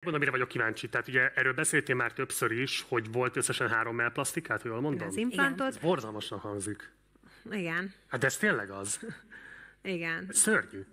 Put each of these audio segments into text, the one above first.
Mondom, mire vagyok kíváncsi. Tehát ugye erről beszéltél már többször is, hogy volt összesen 3 mellplasztikát, jól mondom? Az implantot. Ez borzalmasan hangzik. Igen. Hát de ez tényleg az. Igen. Szörnyű.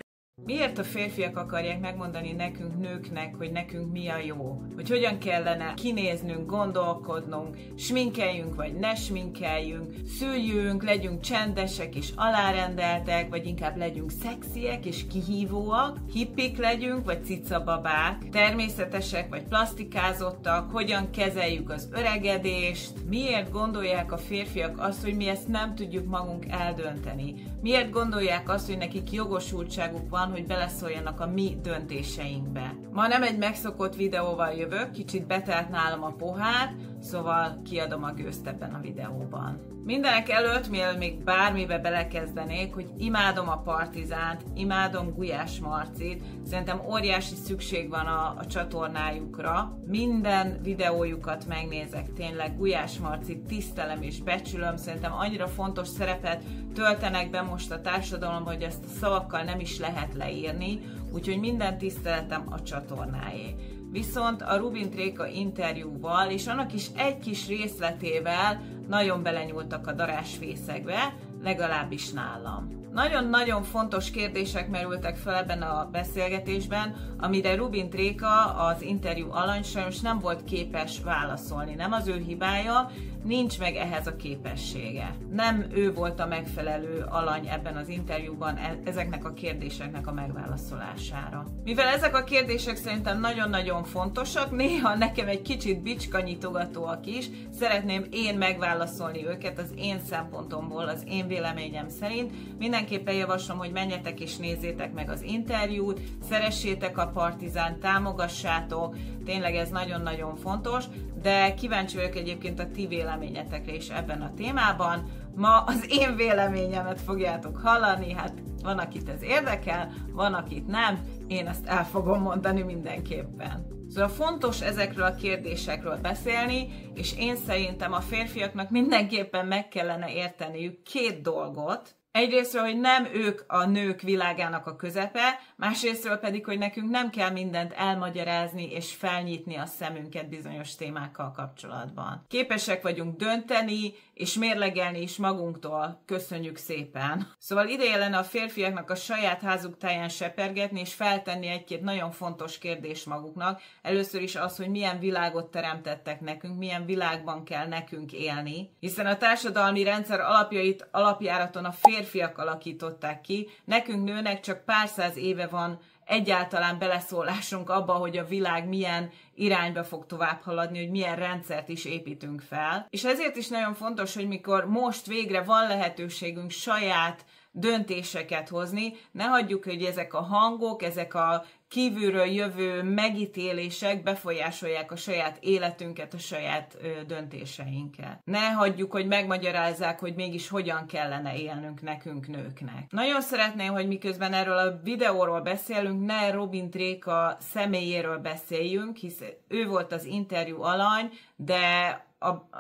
Miért a férfiak akarják megmondani nekünk, nőknek, hogy nekünk mi a jó? Hogy hogyan kellene kinéznünk, gondolkodnunk, sminkeljünk vagy ne sminkeljünk, szüljünk, legyünk csendesek és alárendeltek, vagy inkább legyünk szexiek és kihívóak, hippik legyünk, vagy cicababák, természetesek vagy plastikázottak, hogyan kezeljük az öregedést, miért gondolják a férfiak azt, hogy mi ezt nem tudjuk magunk eldönteni? Miért gondolják azt, hogy nekik jogosultságuk van, hogy beleszóljanak a mi döntéseinkbe. Ma nem egy megszokott videóval jövök, kicsit betelt nálam a pohár, szóval kiadom a gőzt ebben a videóban. Mindenek előtt, mielőtt még bármibe belekezdenék, hogy imádom a Partizánt, imádom Gulyás Marcit, szerintem óriási szükség van a csatornájukra. Minden videójukat megnézek, tényleg Gulyás Marcit tisztelem és becsülöm, szerintem annyira fontos szerepet töltenek be most a társadalomban, hogy ezt a szavakkal nem is lehet leírni, úgyhogy minden tiszteletem a csatornáé. Viszont a Rubint Réka interjúval és annak is egy kis részletével nagyon belenyúltak a darásfészekbe, legalábbis nálam. Nagyon-nagyon fontos kérdések merültek fel ebben a beszélgetésben, amire Rubint Réka az interjú alany sajnos nem volt képes válaszolni. Nem az ő hibája, nincs meg ehhez a képessége. Nem ő volt a megfelelő alany ebben az interjúban ezeknek a kérdéseknek a megválaszolására. Mivel ezek a kérdések szerintem nagyon-nagyon fontosak, néha nekem egy kicsit bicskanyitogatóak is, szeretném én megválaszolni őket az én szempontomból, az én véleményem szerint. Mindenképpen javaslom, hogy menjetek és nézzétek meg az interjút, szeressétek a Partizánt, támogassátok, tényleg ez nagyon-nagyon fontos, de kíváncsi vagyok egyébként a ti véleményetekre is ebben a témában. Ma az én véleményemet fogjátok hallani, hát van, akit ez érdekel, van, akit nem, én ezt el fogom mondani mindenképpen. Szóval fontos ezekről a kérdésekről beszélni, és én szerintem a férfiaknak mindenképpen meg kellene érteniük 2 dolgot. Egyrésztről, hogy nem ők a nők világának a közepe, másrésztről pedig, hogy nekünk nem kell mindent elmagyarázni és felnyitni a szemünket bizonyos témákkal kapcsolatban. Képesek vagyunk dönteni és mérlegelni is magunktól. Köszönjük szépen! Szóval ideje lenne a férfiaknak a saját házuk táján sepergetni és feltenni egy-két nagyon fontos kérdést maguknak. Először is az, hogy milyen világot teremtettek nekünk, milyen világban kell nekünk élni, hiszen a társadalmi rendszer alapjait alapjáraton a férfiak alakították ki, nekünk nőnek csak pár száz éve van egyáltalán beleszólásunk abba, hogy a világ milyen irányba fog tovább haladni, hogy milyen rendszert is építünk fel. És ezért is nagyon fontos, hogy mikor most végre van lehetőségünk saját döntéseket hozni, ne hagyjuk, hogy ezek a hangok, ezek a kívülről jövő megítélések befolyásolják a saját életünket, a saját döntéseinket. Ne hagyjuk, hogy megmagyarázzák, hogy mégis hogyan kellene élnünk nekünk nőknek. Nagyon szeretném, hogy miközben erről a videóról beszélünk, ne Rubint Réka személyéről beszéljünk, hisz ő volt az interjú alany, de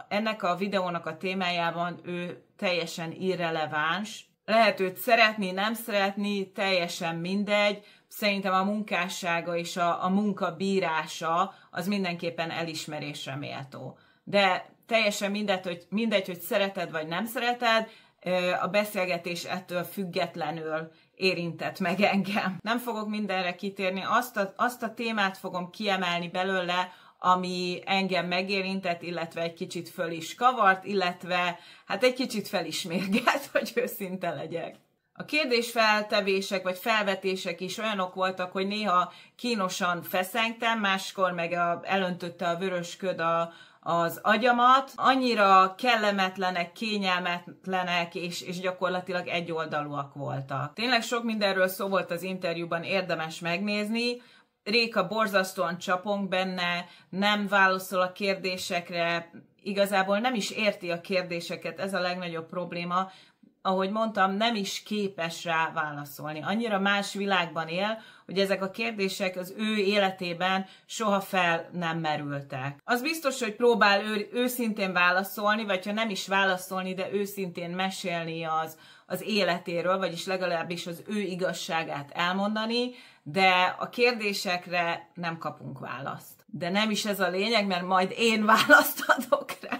ennek a videónak a témájában ő teljesen irreleváns. Lehet őt szeretni, nem szeretni, teljesen mindegy. Szerintem a munkássága és a munka bírása az mindenképpen elismerésre méltó. De teljesen mindegy, hogy szereted vagy nem szereted, a beszélgetés ettől függetlenül érintett meg engem. Nem fogok mindenre kitérni, azt a témát fogom kiemelni belőle, ami engem megérintett, illetve egy kicsit föl is kavart, illetve hát egy kicsit fel is mérgelt, hogy őszinte legyek. A kérdésfeltevések vagy felvetések is olyanok voltak, hogy néha kínosan feszengtem, máskor meg elöntötte a vörös köd az agyamat. Annyira kellemetlenek, kényelmetlenek és gyakorlatilag egyoldalúak voltak. Tényleg sok mindenről szó volt az interjúban, érdemes megnézni. Réka borzasztóan csapong benne, nem válaszol a kérdésekre, igazából nem is érti a kérdéseket, ez a legnagyobb probléma. Ahogy mondtam, nem is képes rá válaszolni. Annyira más világban él, hogy ezek a kérdések az ő életében soha fel nem merültek. Az biztos, hogy próbál őszintén válaszolni, vagy ha nem is válaszolni, de őszintén mesélni az életéről, vagyis legalábbis az ő igazságát elmondani, de a kérdésekre nem kapunk választ. De nem is ez a lényeg, mert majd én választ adok rá,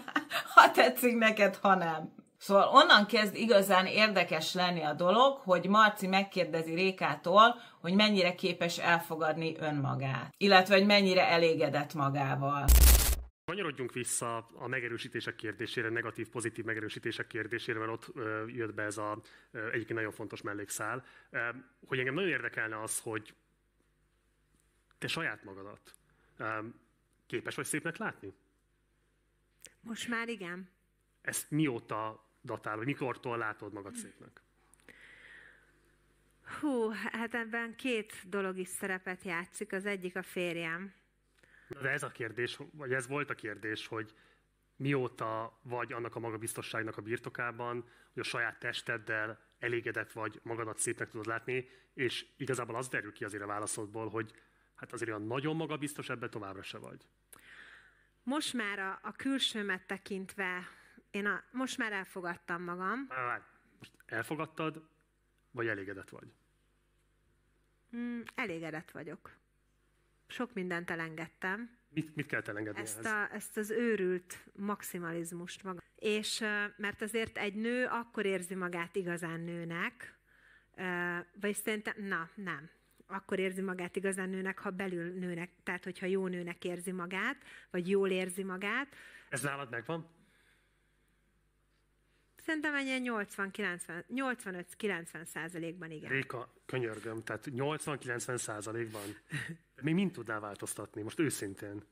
ha tetszik neked, ha nem. Szóval onnan kezd igazán érdekes lenni a dolog, hogy Marci megkérdezi Rékától, hogy mennyire képes elfogadni önmagát, illetve hogy mennyire elégedett magával. Kanyarodjunk vissza a megerősítések kérdésére, negatív-pozitív megerősítések kérdésére, mert ott jött be ez egyébként nagyon fontos mellékszál, hogy engem nagyon érdekelne az, hogy te saját magadat képes vagy szépnek látni? Most már igen. Ezt mióta datál, vagy mikortól látod magad szépnek? Hú, hát ebben két dolog is szerepet játszik. Az egyik a férjem. De ez a kérdés, vagy ez volt a kérdés, hogy mióta vagy annak a magabiztosságnak a birtokában, hogy a saját testeddel elégedett vagy, magadat szépnek tudod látni, és igazából az derül ki azért a válaszodból, hogy hát azért olyan nagyon magabiztos, ebben továbbra se vagy. Most már a külsőmet tekintve, most már elfogadtam magam. Most elfogadtad, vagy elégedett vagy? Elégedett vagyok. Sok mindent elengedtem. Mit kell elengedni ezt az őrült maximalizmust maga. És mert azért egy nő akkor érzi magát igazán nőnek, vagy szerintem, nem. Akkor érzi magát igazán nőnek, ha belül nőnek, tehát hogyha jó nőnek érzi magát, vagy jól érzi magát. Ez nálad megvan? Szerintem egy ilyen 85-90%-ban igen. Réka, könyörgöm, tehát 80-90%-ban. Még mind tudnál változtatni, most őszintén?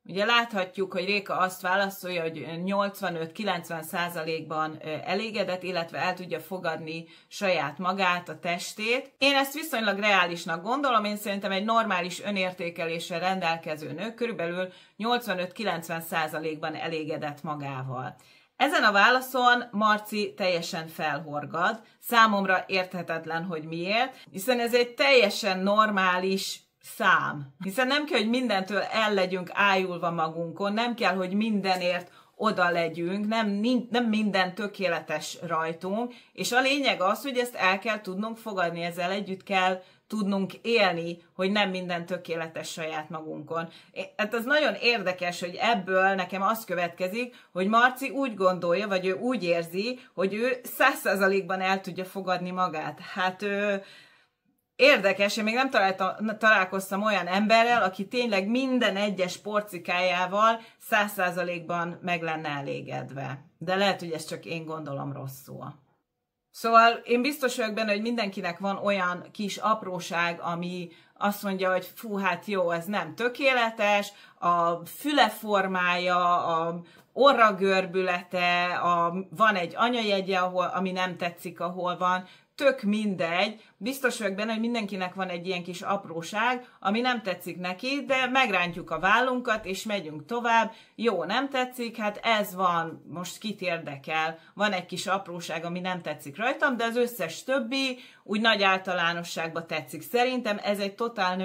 Ugye láthatjuk, hogy Réka azt válaszolja, hogy 85-90%-ban elégedett, illetve el tudja fogadni saját magát, a testét. Én ezt viszonylag reálisnak gondolom, én szerintem egy normális önértékeléssel rendelkező nő körülbelül 85-90%-ban elégedett magával. Ezen a válaszon Marci teljesen felhorgad, számomra érthetetlen, hogy miért, hiszen ez egy teljesen normális szám. Hiszen nem kell, hogy mindentől el legyünk ájulva magunkon, nem kell, hogy mindenért oda legyünk, nem minden tökéletes rajtunk, és a lényeg az, hogy ezt el kell tudnunk fogadni, ezzel együtt kell tudnunk élni, hogy nem minden tökéletes saját magunkon. Hát az nagyon érdekes, hogy ebből nekem az következik, hogy Marci úgy gondolja, vagy ő úgy érzi, hogy ő 100%-ban el tudja fogadni magát. Hát érdekes, én még nem találkoztam olyan emberrel, aki tényleg minden egyes porcikájával 100%-ban meg lenne elégedve. De lehet, hogy ezt csak én gondolom rosszul. Szóval én biztos vagyok benne, hogy mindenkinek van olyan kis apróság, ami azt mondja, hogy fú, hát jó, ez nem tökéletes, a füle formája, a orra görbülete, van egy anyajegye, ami nem tetszik, ahol van, tök mindegy, biztos vagyok benne, hogy mindenkinek van egy ilyen kis apróság, ami nem tetszik neki, de megrántjuk a vállunkat, és megyünk tovább. Jó, nem tetszik, hát ez van, most kit érdekel, van egy kis apróság, ami nem tetszik rajtam, de az összes többi úgy nagy általánosságban tetszik. Szerintem ez egy totál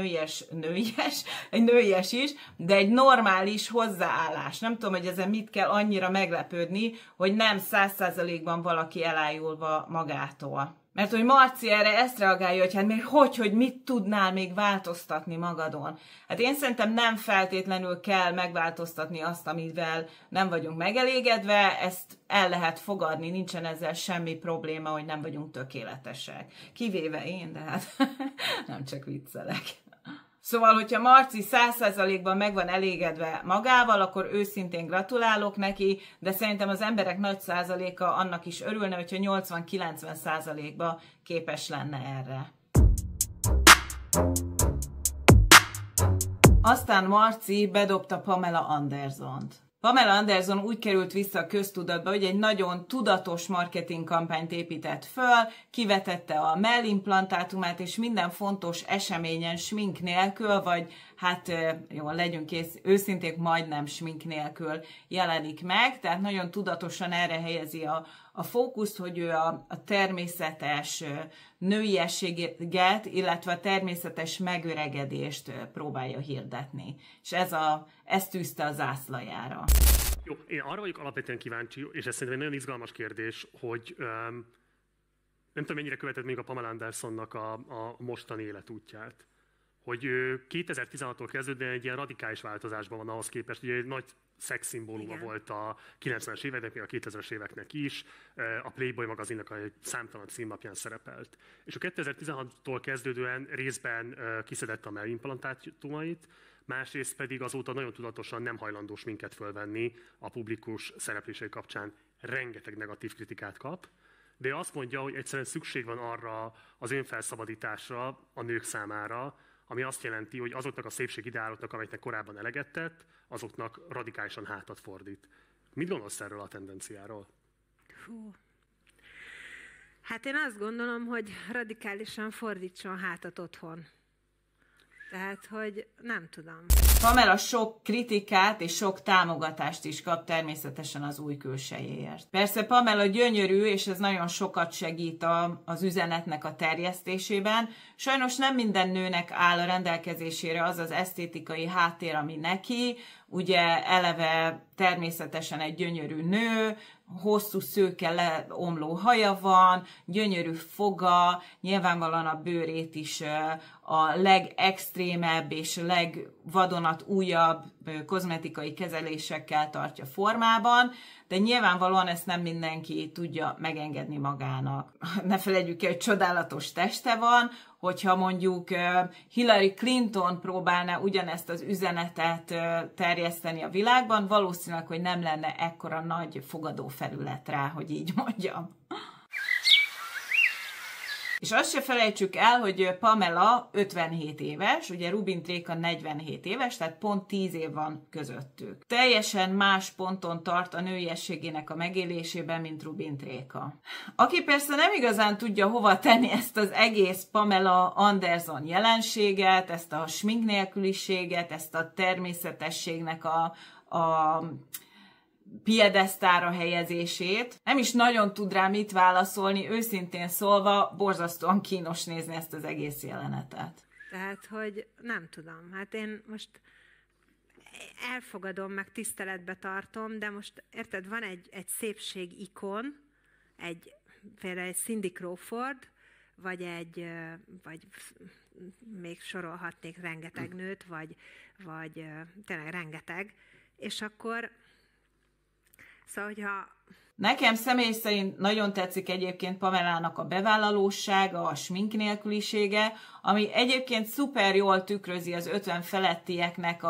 nőies is, de egy normális hozzáállás. Nem tudom, hogy ezen mit kell annyira meglepődni, hogy nem 100%-ban valaki elájulva magától. Mert hogy Marci erre ezt reagálja, hogy hát még hogy mit tudnál még változtatni magadon. Hát én szerintem nem feltétlenül kell megváltoztatni azt, amivel nem vagyunk megelégedve, ezt el lehet fogadni, nincsen ezzel semmi probléma, hogy nem vagyunk tökéletesek. Kivéve én, de hát nem csak viccelek. Szóval, hogyha Marci 100%-ban meg van elégedve magával, akkor őszintén gratulálok neki, de szerintem az emberek nagy százaléka annak is örülne, hogyha 80-90%-ban képes lenne erre. Aztán Marci bedobta Pamela Andersont. Pamela Anderson úgy került vissza a köztudatba, hogy egy nagyon tudatos marketingkampányt épített föl, kivetette a mellimplantátumát, és minden fontos eseményen smink nélkül, vagy hát jó, legyünk őszinték, majdnem smink nélkül jelenik meg, tehát nagyon tudatosan erre helyezi a fókuszt, hogy ő a természetes nőiességet, illetve a természetes megöregedést próbálja hirdetni. És ez tűzte a zászlajára. Jó, én arra vagyok alapvetően kíváncsi, és ez szerintem egy nagyon izgalmas kérdés, hogy nem tudom, mennyire követed még a Pamela Andersonnak a mostani életútját. Hogy 2016-tól kezdődően egy ilyen radikális változásban van ahhoz képest, hogy egy nagy szexszimbóluma volt a 90-es éveknek, még a 2000-es éveknek is. A Playboy magazinnak egy számtalan címlapján szerepelt. És a 2016-tól kezdődően részben kiszedette a mellimplantátumait, másrészt pedig azóta nagyon tudatosan nem hajlandós minket fölvenni a publikus szereplései kapcsán. Rengeteg negatív kritikát kap, de azt mondja, hogy egyszerűen szükség van arra az önfelszabadításra a nők számára, ami azt jelenti, hogy azoknak a szépségideáloknak, amelyeknek korábban eleget tett, azoknak radikálisan hátat fordít. Mit gondolsz erről a tendenciáról? Hú. Hát én azt gondolom, hogy radikálisan fordítson hátat otthon. Tehát, hogy nem tudom. Pamela sok kritikát és sok támogatást is kap természetesen az új külsejéért. Persze Pamela gyönyörű, és ez nagyon sokat segít az üzenetnek a terjesztésében. Sajnos nem minden nőnek áll a rendelkezésére az az esztétikai háttér, ami neki. Ugye eleve természetesen egy gyönyörű nő, hosszú szőke leomló haja van, gyönyörű foga, nyilvánvalóan a bőrét is a legextrémebb és legvadonatújabb kozmetikai kezelésekkel tartja formában, de nyilvánvalóan ezt nem mindenki tudja megengedni magának. Ne felejtjük el, hogy csodálatos teste van, hogyha mondjuk Hillary Clinton próbálna ugyanezt az üzenetet terjeszteni a világban, valószínűleg, hogy nem lenne ekkora nagy fogadófelület rá, hogy így mondjam. És azt se felejtsük el, hogy Pamela 57 éves, ugye Rubin Tréka 47 éves, tehát pont 10 év van közöttük. Teljesen más ponton tart a nőiességének a megélésében, mint Rubin Tréka. Aki persze nem igazán tudja hova tenni ezt az egész Pamela Anderson jelenséget, ezt a smink nélküliséget, ezt a természetességnek a piedesztára helyezését. Nem is nagyon tud rá mit válaszolni, őszintén szólva, borzasztóan kínos nézni ezt az egész jelenetet. Tehát, hogy nem tudom. Hát én most elfogadom, meg tiszteletbe tartom, de most érted, van egy szépségikon, például egy Cindy Crawford, vagy még sorolhatnék rengeteg nőt, vagy tényleg rengeteg, és akkor szóval, hogyha... Nekem személy szerint nagyon tetszik egyébként Pamelának a bevállalósága, a smink nélkülisége, ami egyébként szuper jól tükrözi az 50 felettieknek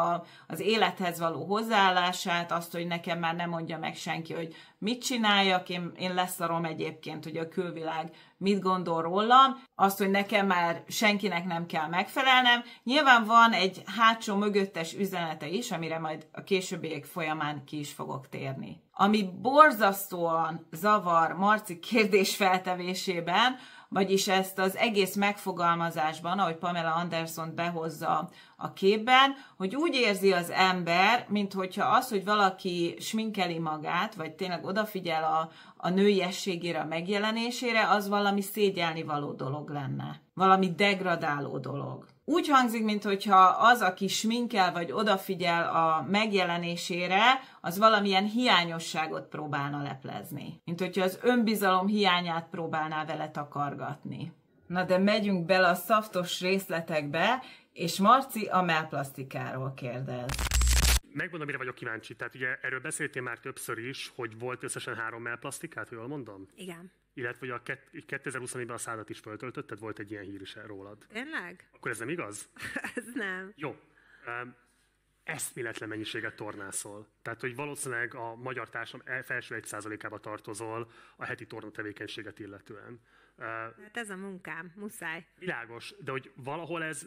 az élethez való hozzáállását, azt, hogy nekem már nem mondja meg senki, hogy mit csináljak, én leszarom egyébként, hogy a külvilág mit gondol rólam, azt, hogy nekem már senkinek nem kell megfelelnem. Nyilván van egy hátsó mögöttes üzenete is, amire majd a későbbiek folyamán ki is fogok térni. Ami borzasztóan zavar Marci kérdés feltevésében, vagyis ezt az egész megfogalmazásban, ahogy Pamela Anderson behozza a képben, hogy úgy érzi az ember, minthogyha az, hogy valaki sminkeli magát, vagy tényleg odafigyel a nőiességére, a megjelenésére, az valami szégyelnivaló dolog lenne. Valami degradáló dolog. Úgy hangzik, minthogyha az, aki sminkel, vagy odafigyel a megjelenésére, az valamilyen hiányosságot próbálna leplezni. Mint hogyha az önbizalom hiányát próbálná vele takargatni. Na de megyünk bele a szaftos részletekbe, és Marci a mellplasztikáról kérdez. Megmondom, mire vagyok kíváncsi. Tehát ugye erről beszéltél már többször is, hogy volt összesen 3 mellplasztikát, jól mondom? Igen. Illetve, hogy 2024-ben a szádat is föltöltötted, volt egy ilyen hír is rólad. Tényleg? Akkor ez nem igaz? Ez nem. Jó. Eszméletlen mennyiséget tornászol. Tehát, hogy valószínűleg a magyar társadalom felső 1%-ába tartozol a heti torna tevékenységet illetően. Hát ez a munkám, muszáj. Világos, de hogy valahol ez,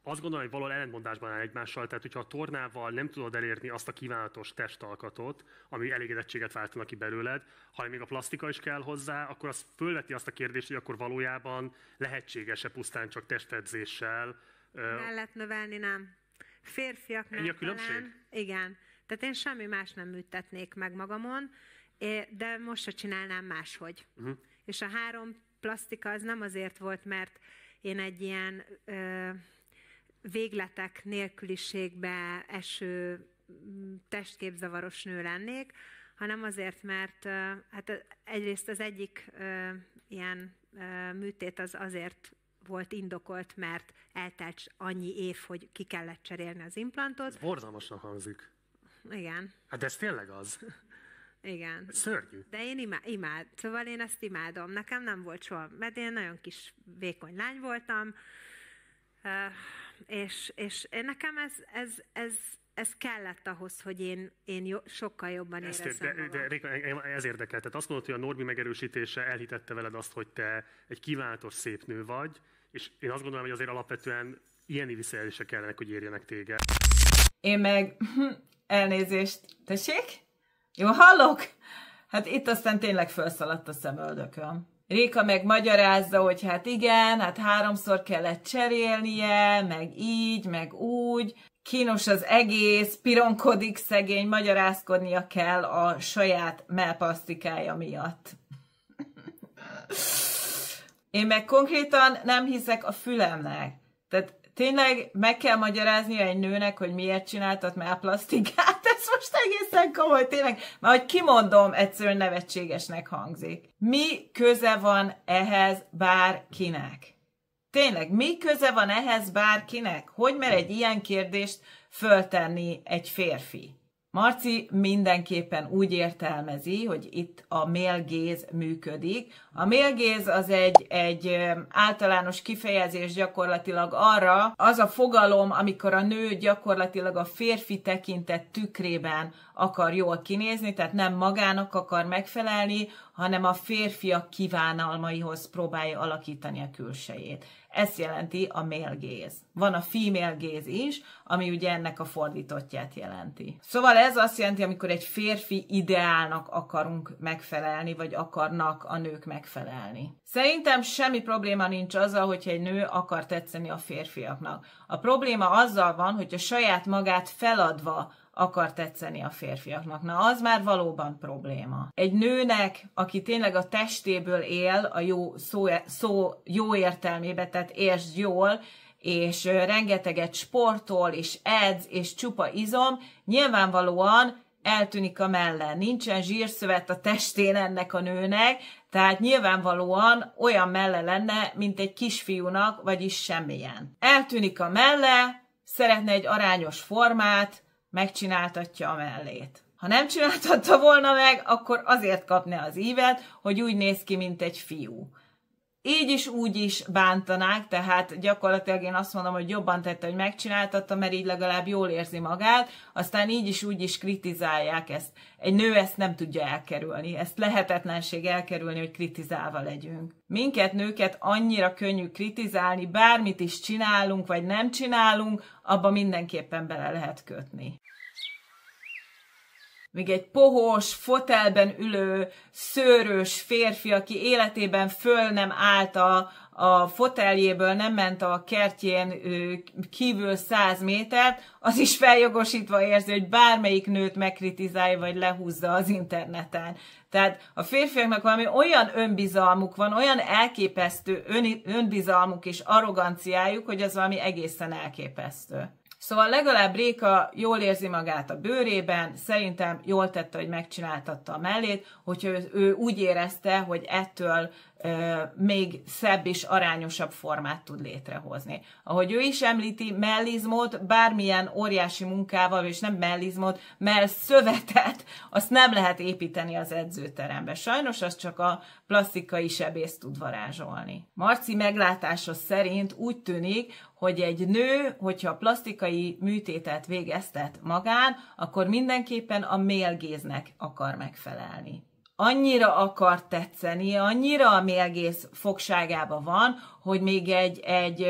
azt gondolom, hogy valahol ellentmondásban áll egymással, tehát hogyha a tornával nem tudod elérni azt a kívánatos testalkatot, ami elégedettséget váltana ki belőled, ha még a plasztika is kell hozzá, akkor az fölveti azt a kérdést, hogy akkor valójában lehetséges-e pusztán csak testedzéssel. Mellett növelni nem. Férfiaknak ennyi a különbség? talán, igen. Tehát én semmi más nem műtetnék meg magamon, de most se csinálnám máshogy. És a 3 plasztika az nem azért volt, mert én egy ilyen végletek nélküliségbe eső testképzavaros nő lennék, hanem azért, mert hát egyrészt az egyik ilyen műtét az azért volt indokolt, mert eltelt annyi év, hogy ki kellett cserélni az implantot. Ez borzalmasnak hangzik. Igen. Hát de ez tényleg az. Igen. Szörnyű. De én szóval én ezt imádom. Nekem nem volt soha, mert én nagyon kis vékony lány voltam, és nekem ez kellett ahhoz, hogy én sokkal jobban érezzem magam. De Réka, ez érdekel. Tehát azt mondod, hogy a Norbi megerősítése elhitette veled azt, hogy te egy kívánatos szép nő vagy, és én azt gondolom, hogy azért alapvetően ilyen visszajelzések kellene, hogy érjenek téged. Én meg elnézést. Tessék? Jó, hallok? Hát itt aztán tényleg felszaladt a szemöldököm. Réka meg magyarázza, hogy hát igen, hát 3-szor kellett cserélnie, meg így, meg úgy. Kínos az egész, pironkodik szegény, magyarázkodnia kell a saját mellplasztikája miatt. Én meg konkrétan nem hiszek a fülemnek. Tehát tényleg meg kell magyaráznia egy nőnek, hogy miért csináltat mellplasztikát. Ez most egészen komoly, tényleg. Már hogy kimondom, egyszerűen nevetségesnek hangzik. Mi köze van ehhez bárkinek? Tényleg, mi köze van ehhez bárkinek? Hogy mer egy ilyen kérdést föltenni egy férfi? Marci mindenképpen úgy értelmezi, hogy itt a male gaze működik. A male gaze az egy általános kifejezés gyakorlatilag arra, az a fogalom, amikor a nő gyakorlatilag a férfi tekintet tükrében akar jól kinézni, tehát nem magának akar megfelelni, hanem a férfiak kívánalmaihoz próbálja alakítani a külsejét. Ezt jelenti a male gaze. Van a female gaze is, ami ugye ennek a fordítottját jelenti. Szóval ez azt jelenti, amikor egy férfi ideálnak akarunk megfelelni, vagy akarnak a nők megfelelni. Szerintem semmi probléma nincs azzal, hogyha egy nő akar tetszeni a férfiaknak. A probléma azzal van, hogyha saját magát feladva akar tetszeni a férfiaknak. Na, az már valóban probléma. Egy nőnek, aki tényleg a testéből él, a szó jó értelmébe, tehát értsd jól, és rengeteget sportol, és edz, és csupa izom, nyilvánvalóan eltűnik a melle. Nincsen zsírszövet a testén ennek a nőnek, tehát nyilvánvalóan olyan melle lenne, mint egy kisfiúnak, vagyis semmilyen. Eltűnik a melle, szeretne egy arányos formát, megcsináltatja a mellét. Ha nem csináltatta volna meg, akkor azért kapna az ívet, hogy úgy néz ki, mint egy fiú. Így is, úgy is bántanák, tehát gyakorlatilag én azt mondom, hogy jobban tette, hogy megcsináltatta, mert így legalább jól érzi magát, aztán így is, úgy is kritizálják ezt. Egy nő ezt nem tudja elkerülni, ezt lehetetlenség elkerülni, hogy kritizálva legyünk. Minket, nőket annyira könnyű kritizálni, bármit is csinálunk, vagy nem csinálunk, abba mindenképpen bele lehet kötni. Még egy pohós, fotelben ülő, szőrös férfi, aki életében föl nem állt a foteljéből, nem ment a kertjén kívül 100 métert, az is feljogosítva érzi, hogy bármelyik nőt megkritizálja, vagy lehúzza az interneten. Tehát a férfiaknak valami olyan önbizalmuk van, olyan elképesztő önbizalmuk és arroganciájuk, hogy az valami egészen elképesztő. Szóval legalább Réka jól érzi magát a bőrében, szerintem jól tette, hogy megcsináltatta a mellét, hogyha ő úgy érezte, hogy ettől még szebb és arányosabb formát tud létrehozni. Ahogy ő is említi, mellizmot bármilyen óriási munkával, és nem mellizmot, mellszövetet, azt nem lehet építeni az edzőterembe. Sajnos az csak a plastikai sebész tud varázsolni. Marci meglátása szerint úgy tűnik, hogy egy nő, hogyha plastikai műtétet végeztet magán, akkor mindenképpen a male gaze-nek akar megfelelni. Annyira akar tetszeni, annyira a male gaze fogságában van, hogy még egy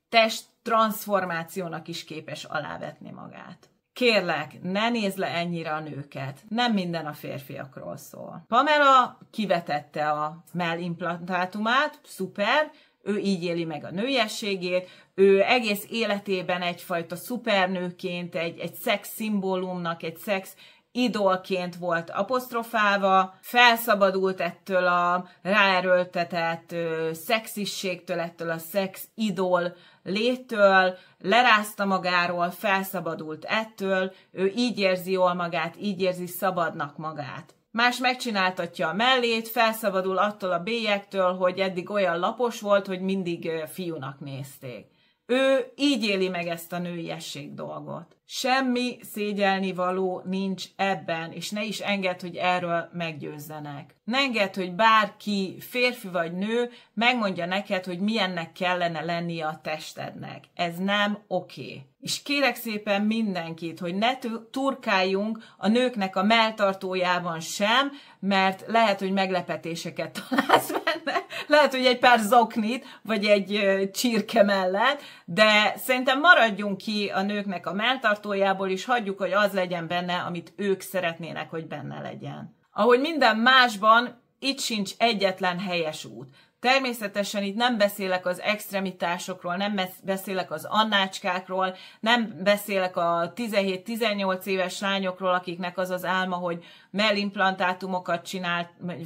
test transformációnak is képes alávetni magát. Kérlek, ne nézd le ennyire a nőket. Nem minden a férfiakról szól. Pamela kivetette a mellimplantátumát, szuper, ő így éli meg a nőiességét, ő egész életében egyfajta szupernőként, egy szex szimbólumnak, egy szex idolként volt apostrofálva, felszabadult ettől a ráerőltetett szexisségtől, ettől a szex idol léttől, lerázta magáról, felszabadult ettől, ő így érzi jól magát, így érzi szabadnak magát. Más megcsináltatja a mellét, felszabadul attól a bélyektől, hogy eddig olyan lapos volt, hogy mindig fiúnak nézték. Ő így éli meg ezt a nőiesség dolgot. Semmi szégyelnivaló nincs ebben, és ne is engedd, hogy erről meggyőzzenek. Ne engedd, hogy bárki, férfi vagy nő, megmondja neked, hogy milyennek kellene lennie a testednek. Ez nem oké. És kérek szépen mindenkit, hogy ne turkáljunk a nőknek a melltartójában sem, mert lehet, hogy meglepetéseket találsz benne, lehet, hogy egy pár zoknit, vagy egy csirke mellett, de szerintem maradjunk ki a nőknek a melltartójából, és hagyjuk, hogy az legyen benne, amit ők szeretnének, hogy benne legyen. Ahogy minden másban, itt sincs egyetlen helyes út. Természetesen itt nem beszélek az extremitásokról, nem beszélek az annácskákról, nem beszélek a 17-18 éves lányokról, akiknek az az álma, hogy mellimplantátumokat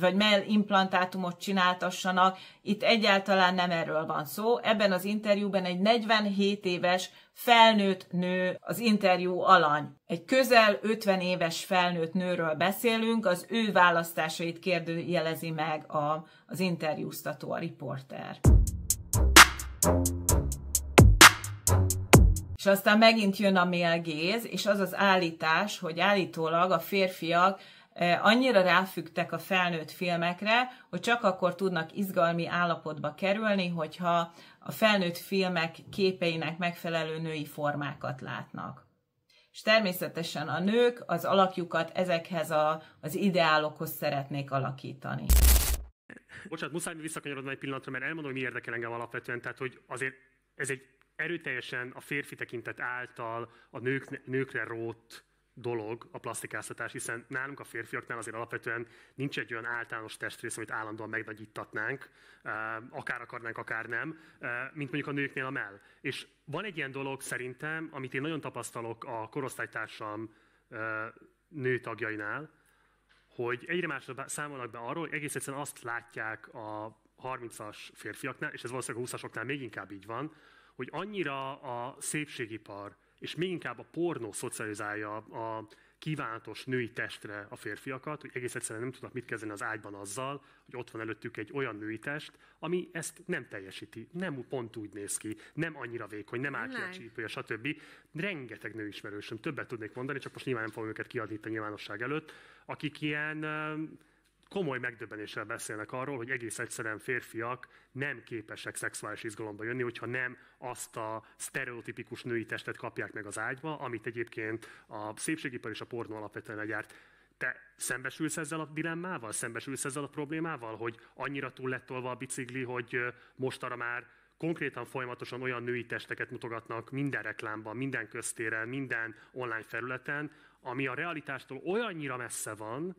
vagy mellimplantátumot csináltassanak. Itt egyáltalán nem erről van szó. Ebben az interjúban egy 47 éves felnőtt nő az interjú alany. Egy közel 50 éves felnőtt nőről beszélünk, az ő választásait kérdőjelezi meg az interjúztató, a riporter. És aztán megint jön a male gaze, és az az állítás, hogy állítólag a férfiak annyira ráfüggtek a felnőtt filmekre, hogy csak akkor tudnak izgalmi állapotba kerülni, hogyha a felnőtt filmek képeinek megfelelő női formákat látnak. És természetesen a nők az alakjukat ezekhez az ideálokhoz szeretnék alakítani. Bocsánat, muszáj visszakanyarodni egy pillanatra, mert elmondom, hogy mi érdekel engem alapvetően, tehát hogy azért ez egy erőteljesen a férfi tekintet által a nőkre rótt dolog a plasztikáztatás, hiszen nálunk a férfiaknál azért alapvetően nincs egy olyan általános testrész, amit állandóan megnagyítatnánk, akár akarnánk, akár nem, mint mondjuk a nőknél a mell. És van egy ilyen dolog szerintem, amit én nagyon tapasztalok a korosztálytársam nőtagjainál, hogy egyre másra számolnak be arról, hogy egész egyszerűen azt látják a 30-as férfiaknál, és ez valószínűleg a 20-asoknál még inkább így van, hogy annyira a szépségipar és még inkább a pornó szocializálja a kívánatos női testre a férfiakat, hogy egész egyszerűen nem tudnak mit kezdeni az ágyban azzal, hogy ott van előttük egy olyan női test, ami ezt nem teljesíti, nem pont úgy néz ki, nem annyira vékony, nem áll ki a csípője, stb. Rengeteg nőismerősöm, többet tudnék mondani, csak most nyilván nem fogom őket kiadni itt a nyilvánosság előtt, akik ilyen komoly megdöbbenéssel beszélnek arról, hogy egész egyszerűen férfiak nem képesek szexuális izgalomba jönni, hogyha nem azt a sztereotipikus női testet kapják meg az ágyba, amit egyébként a szépségipar és a pornó alapvetően legyárt. Te szembesülsz ezzel a dilemmával, szembesülsz ezzel a problémával, hogy annyira túl lett tolva a bicikli, hogy mostanra már konkrétan folyamatosan olyan női testeket mutogatnak minden reklámban, minden köztéren, minden online felületen, ami a realitástól olyannyira messze van,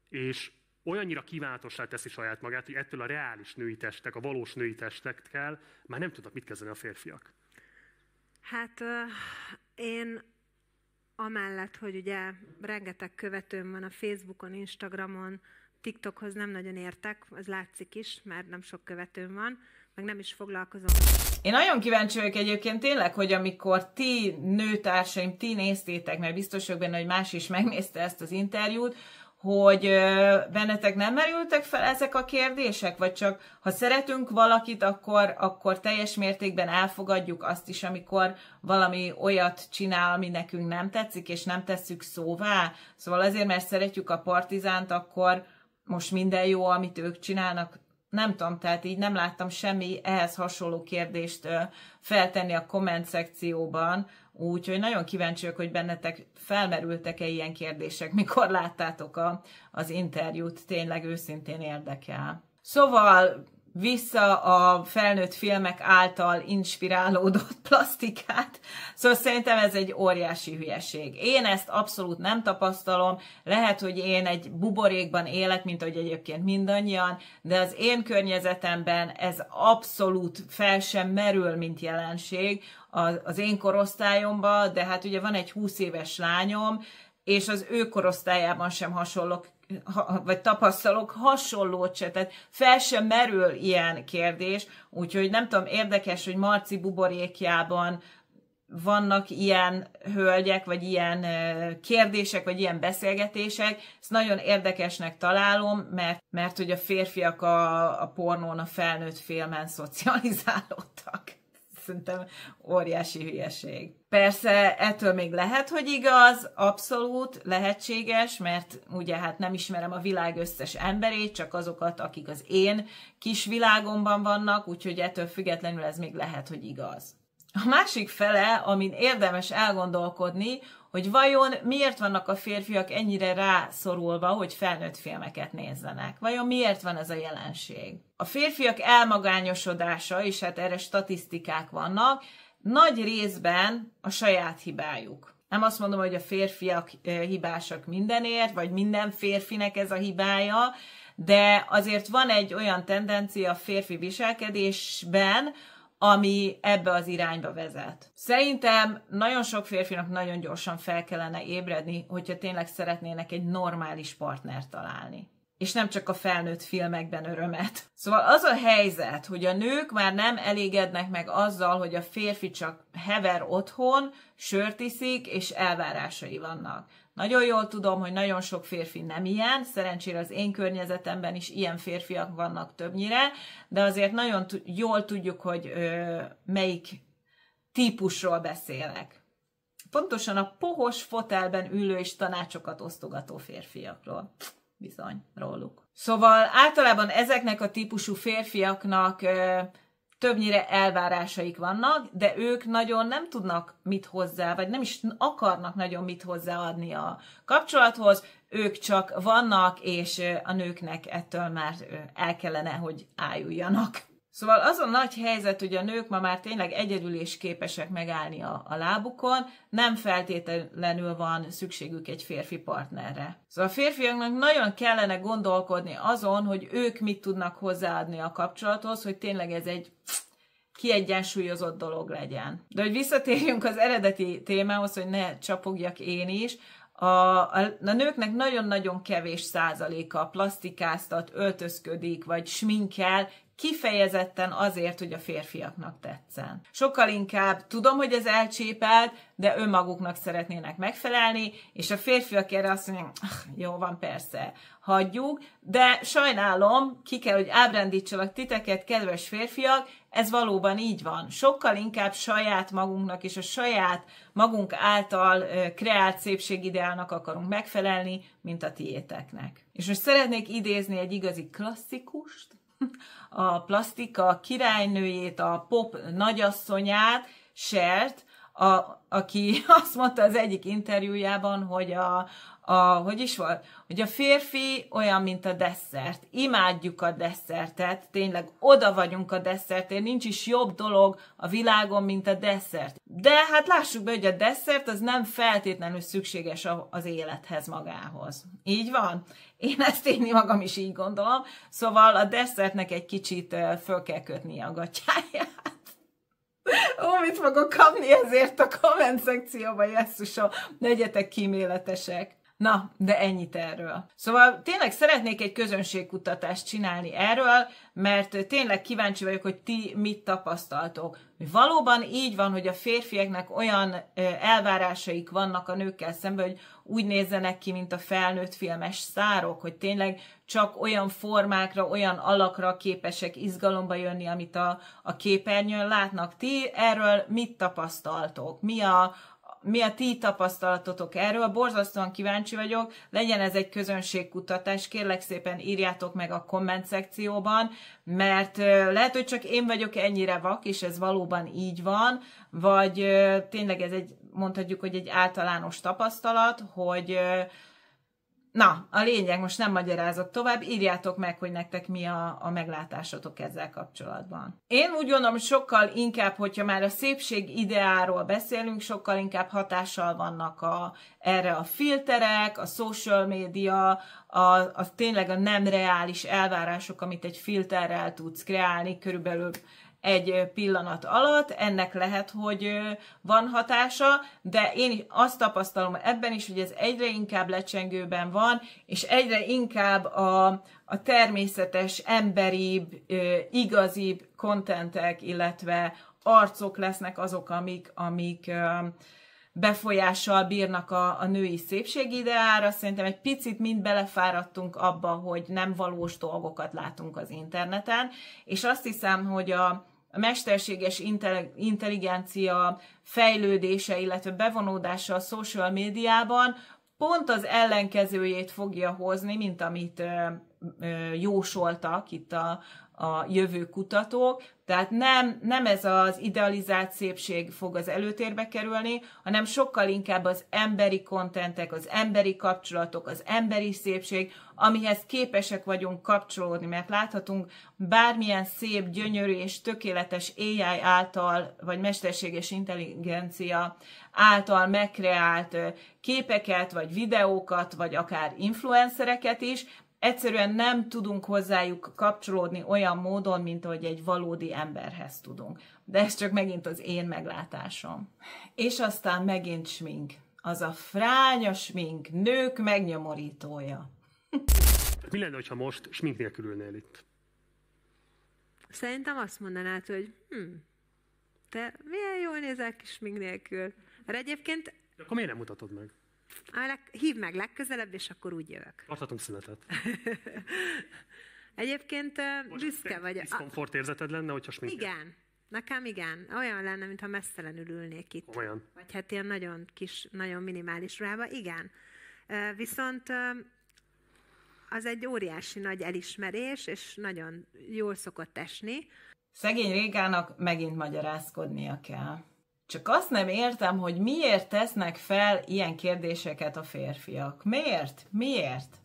és olyannyira kívánatossá teszi saját magát, hogy ettől a reális női testek, a valós női testekkel már nem tudnak mit kezdeni a férfiak. Hát én amellett, hogy ugye rengeteg követőm van a Facebookon, Instagramon, TikTokhoz nem nagyon értek, az látszik is, mert nem sok követőm van, meg nem is foglalkozom. Én nagyon kíváncsi vagyok egyébként tényleg, hogy amikor ti nőtársaim, ti néztétek, mert biztos vagyok benne, hogy más is megnézte ezt az interjút, hogy bennetek nem merültek fel ezek a kérdések, vagy csak ha szeretünk valakit, akkor teljes mértékben elfogadjuk azt is, amikor valami olyat csinál, ami nekünk nem tetszik, és nem tesszük szóvá. Szóval azért, mert szeretjük a Partizánt, akkor most minden jó, amit ők csinálnak. Nem tudom, tehát így nem láttam semmi ehhez hasonló kérdést feltenni a komment szekcióban, úgyhogy nagyon kíváncsi vagyok, hogy bennetek felmerültek-e ilyen kérdések, mikor láttátok az interjút, tényleg őszintén érdekel. Szóval vissza a felnőtt filmek által inspirálódott plasztikát. Szóval szerintem ez egy óriási hülyeség. Én ezt abszolút nem tapasztalom. Lehet, hogy én egy buborékban élek, mint ahogy egyébként mindannyian, de az én környezetemben ez abszolút fel sem merül, mint jelenség az én korosztályomban, de hát ugye van egy 20 éves lányom, és az ő korosztályában sem vagy tapasztalok hasonlót se, tehát fel sem merül ilyen kérdés, úgyhogy nem tudom, érdekes, hogy Marci buborékjában vannak ilyen hölgyek, vagy ilyen kérdések, vagy ilyen beszélgetések. Ezt nagyon érdekesnek találom, mert hogy a férfiak a pornón, a felnőtt filmen szocializálódtak. Szerintem óriási hülyeség. Persze ettől még lehet, hogy igaz, abszolút lehetséges, mert ugye hát nem ismerem a világ összes emberét, csak azokat, akik az én kis világomban vannak, úgyhogy ettől függetlenül ez még lehet, hogy igaz. A másik fele, amin érdemes elgondolkodni, hogy vajon miért vannak a férfiak ennyire rászorulva, hogy felnőtt filmeket nézzenek? Vajon miért van ez a jelenség? A férfiak elmagányosodása, és hát erre statisztikák vannak, nagy részben a saját hibájuk. Nem azt mondom, hogy a férfiak hibásak mindenért, vagy minden férfinek ez a hibája, de azért van egy olyan tendencia a férfi viselkedésben, ami ebbe az irányba vezet. Szerintem nagyon sok férfinak nagyon gyorsan fel kellene ébredni, hogyha tényleg szeretnének egy normális partnert találni. És nem csak a felnőtt filmekben örömet. Szóval az a helyzet, hogy a nők már nem elégednek meg azzal, hogy a férfi csak hever otthon, sört iszik, és elvárásai vannak. Nagyon jól tudom, hogy nagyon sok férfi nem ilyen, szerencsére az én környezetemben is ilyen férfiak vannak többnyire, de azért nagyon jól tudjuk, hogy melyik típusról beszélek. Pontosan a pohos fotelben ülő és tanácsokat osztogató férfiakról. Bizony, róluk. Szóval általában ezeknek a típusú férfiaknak többnyire elvárásaik vannak, de ők nagyon nem tudnak mit hozzá, vagy nem is akarnak nagyon mit hozzáadni a kapcsolathoz, ők csak vannak, és a nőknek ettől már el kellene, hogy ájuljanak. Szóval az a nagy helyzet, hogy a nők ma már tényleg egyedül is képesek megállni a lábukon, nem feltétlenül van szükségük egy férfi partnerre. Szóval a férfiaknak nagyon kellene gondolkodni azon, hogy ők mit tudnak hozzáadni a kapcsolathoz, hogy tényleg ez egy kiegyensúlyozott dolog legyen. De hogy visszatérjünk az eredeti témához, hogy ne csapogjak én is, a nőknek nagyon-nagyon kevés százaléka plasztikáztat, öltözködik, vagy sminkel, kifejezetten azért, hogy a férfiaknak tetszen. Sokkal inkább tudom, hogy ez elcsépelt, de önmaguknak szeretnének megfelelni, és a férfiak erre azt mondják, jó van, persze, hagyjuk, de sajnálom, ki kell, hogy ábrándítsalak titeket, kedves férfiak, ez valóban így van. Sokkal inkább saját magunknak és a saját magunk által kreált szépségideálnak akarunk megfelelni, mint a tiéteknek. És most szeretnék idézni egy igazi klasszikust, a plasztika királynőjét, a pop nagyasszonyát, Chert, aki azt mondta az egyik interjújában, hogy hogy is volt? Hogy a férfi olyan, mint a desszert. Imádjuk a desszertet, tényleg oda vagyunk a desszertért, nincs is jobb dolog a világon, mint a desszert. De hát lássuk be, hogy a desszert az nem feltétlenül szükséges az élethez magához. Így van? Én magam is így gondolom. Szóval a desszertnek egy kicsit föl kell kötni a gatyáját. Ó, mit fogok kapni ezért a komment szekcióba, jesszusom, legyetek kíméletesek. Na, de ennyit erről. Szóval tényleg szeretnék egy közönségkutatást csinálni erről, mert tényleg kíváncsi vagyok, hogy ti mit tapasztaltok. Valóban így van, hogy a férfiaknak olyan elvárásaik vannak a nőkkel szemben, hogy úgy nézzenek ki, mint a felnőtt filmes sztárok, hogy tényleg csak olyan formákra, olyan alakra képesek izgalomba jönni, amit a képernyőn látnak. Ti erről mit tapasztaltok? Mi a ti tapasztalatotok erről? Borzasztóan kíváncsi vagyok, legyen ez egy közönségkutatás, kérlek szépen írjátok meg a komment szekcióban, mert lehet, hogy csak én vagyok ennyire vak, és ez valóban így van, vagy tényleg ez mondhatjuk, hogy egy általános tapasztalat, hogy na, a lényeg, most nem magyarázok tovább, írjátok meg, hogy nektek mi a meglátásotok ezzel kapcsolatban. Én úgy gondolom, sokkal inkább, hogyha már a szépség ideáról beszélünk, sokkal inkább hatással vannak erre a filterek, a social media, tényleg a nem reális elvárások, amit egy filterrel tudsz kreálni, körülbelül egy pillanat alatt, ennek lehet, hogy van hatása, de én azt tapasztalom ebben is, hogy ez egyre inkább lecsengőben van, és egyre inkább a természetes, emberibb, igazibb kontentek, illetve arcok lesznek azok, amik befolyással bírnak a női szépségideára. Szerintem egy picit mind belefáradtunk abba, hogy nem valós dolgokat látunk az interneten, és azt hiszem, hogy a mesterséges intelligencia fejlődése, illetve bevonódása a social médiában pont az ellenkezőjét fogja hozni, mint amit jósoltak itt a jövő kutatók. Tehát nem ez az idealizált szépség fog az előtérbe kerülni, hanem sokkal inkább az emberi kontentek, az emberi kapcsolatok, az emberi szépség, amihez képesek vagyunk kapcsolódni, mert láthatunk bármilyen szép, gyönyörű és tökéletes AI által, vagy mesterséges intelligencia által megkreált képeket, vagy videókat, vagy akár influencereket is. Egyszerűen nem tudunk hozzájuk kapcsolódni olyan módon, mint ahogy egy valódi emberhez tudunk. De ez csak megint az én meglátásom. És aztán megint smink. Az a fránya smink, nők megnyomorítója. Mi lenne, ha most smink nélkül ülnél itt? Szerintem azt mondanád, hogy te milyen jól nézel ki smink nélkül. Mert egyébként... Akkor miért nem mutatod meg? Hívd meg legközelebb, és akkor úgy jövök. Tarthatunk szünetet. Egyébként büszke vagy. Diszkomfort érzeted lenne, hogyha smink? Igen. Nekem igen. Olyan lenne, mintha messzelenül ülnék itt. Olyan. Vagy hát ilyen nagyon kis, nagyon minimális ruhába. Igen. Viszont az egy óriási nagy elismerés, és nagyon jól szokott esni. Szegény Régának megint magyarázkodnia kell. Csak azt nem értem, hogy miért tesznek fel ilyen kérdéseket a férfiak. Miért?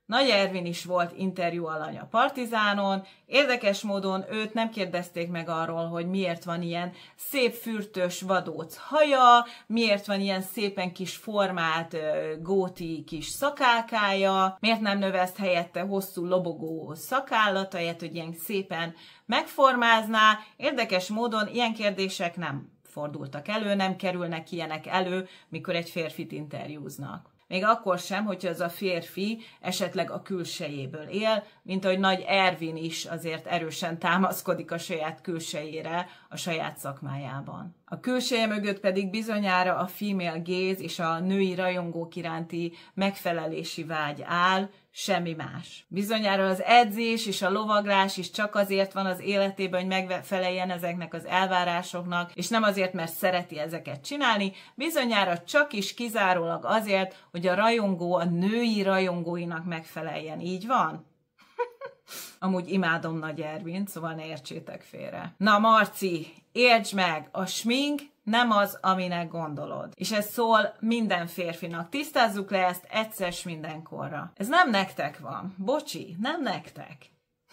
Nagy Ervin is volt interjú alany a Partizánon, érdekes módon őt nem kérdezték meg arról, hogy miért van ilyen szép fürtös vadóc haja, miért van ilyen szépen kis formált góti kis szakálkája, miért nem növeszt helyette hosszú lobogó szakállat, ahelyett, hogy ilyen szépen megformázná. Érdekes módon ilyen kérdések nem fordultak elő, nem kerülnek ilyenek elő, mikor egy férfit interjúznak. Még akkor sem, hogyha az a férfi esetleg a külsejéből él, mint ahogy Nagy Ervin is azért erősen támaszkodik a saját külsejére a saját szakmájában. A külseje mögött pedig bizonyára a female gaze és a női rajongók iránti megfelelési vágy áll, semmi más. Bizonyára az edzés és a lovaglás is csak azért van az életében, hogy megfeleljen ezeknek az elvárásoknak, és nem azért, mert szereti ezeket csinálni, bizonyára csak is kizárólag azért, hogy a rajongó a női rajongóinak megfeleljen. Így van? Amúgy imádom Nagy Ervint, szóval ne értsétek félre. Na Marci, értsd meg, a smink nem az, aminek gondolod. És ez szól minden férfinak. Tisztázzuk le ezt egyszer mindenkorra. Ez nem nektek van. Bocsi, nem nektek.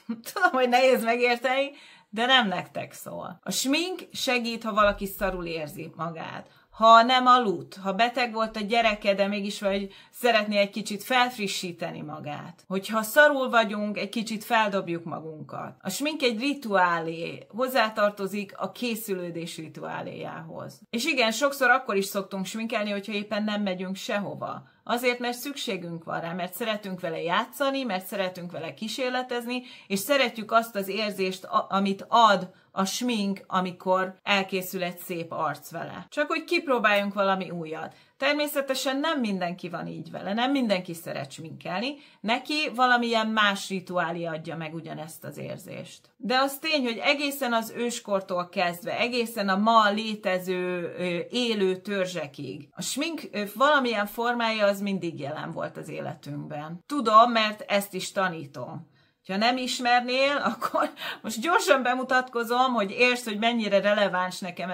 Tudom, hogy nehéz megérteni, de nem nektek szól. A smink segít, ha valaki szarul érzi magát. Ha nem aludt, ha beteg volt a gyereke, de mégis vagy szeretné egy kicsit felfrissíteni magát. Hogyha szarul vagyunk, egy kicsit feldobjuk magunkat. A smink egy rituálé, hozzátartozik a készülődés rituáléjához. És igen, sokszor akkor is szoktunk sminkelni, hogyha éppen nem megyünk sehova. Azért, mert szükségünk van rá, mert szeretünk vele játszani, mert szeretünk vele kísérletezni, és szeretjük azt az érzést, amit ad a smink, amikor elkészül egy szép arc vele. Csak hogy kipróbáljunk valami újat. Természetesen nem mindenki van így vele, nem mindenki szeret sminkelni, neki valamilyen más rituálé adja meg ugyanezt az érzést. De az tény, hogy egészen az őskortól kezdve, egészen a ma létező élő törzsekig, a smink valamilyen formája az mindig jelen volt az életünkben. Tudom, mert ezt is tanítom. Ha nem ismernél, akkor most gyorsan bemutatkozom, hogy értsd, hogy mennyire releváns nekem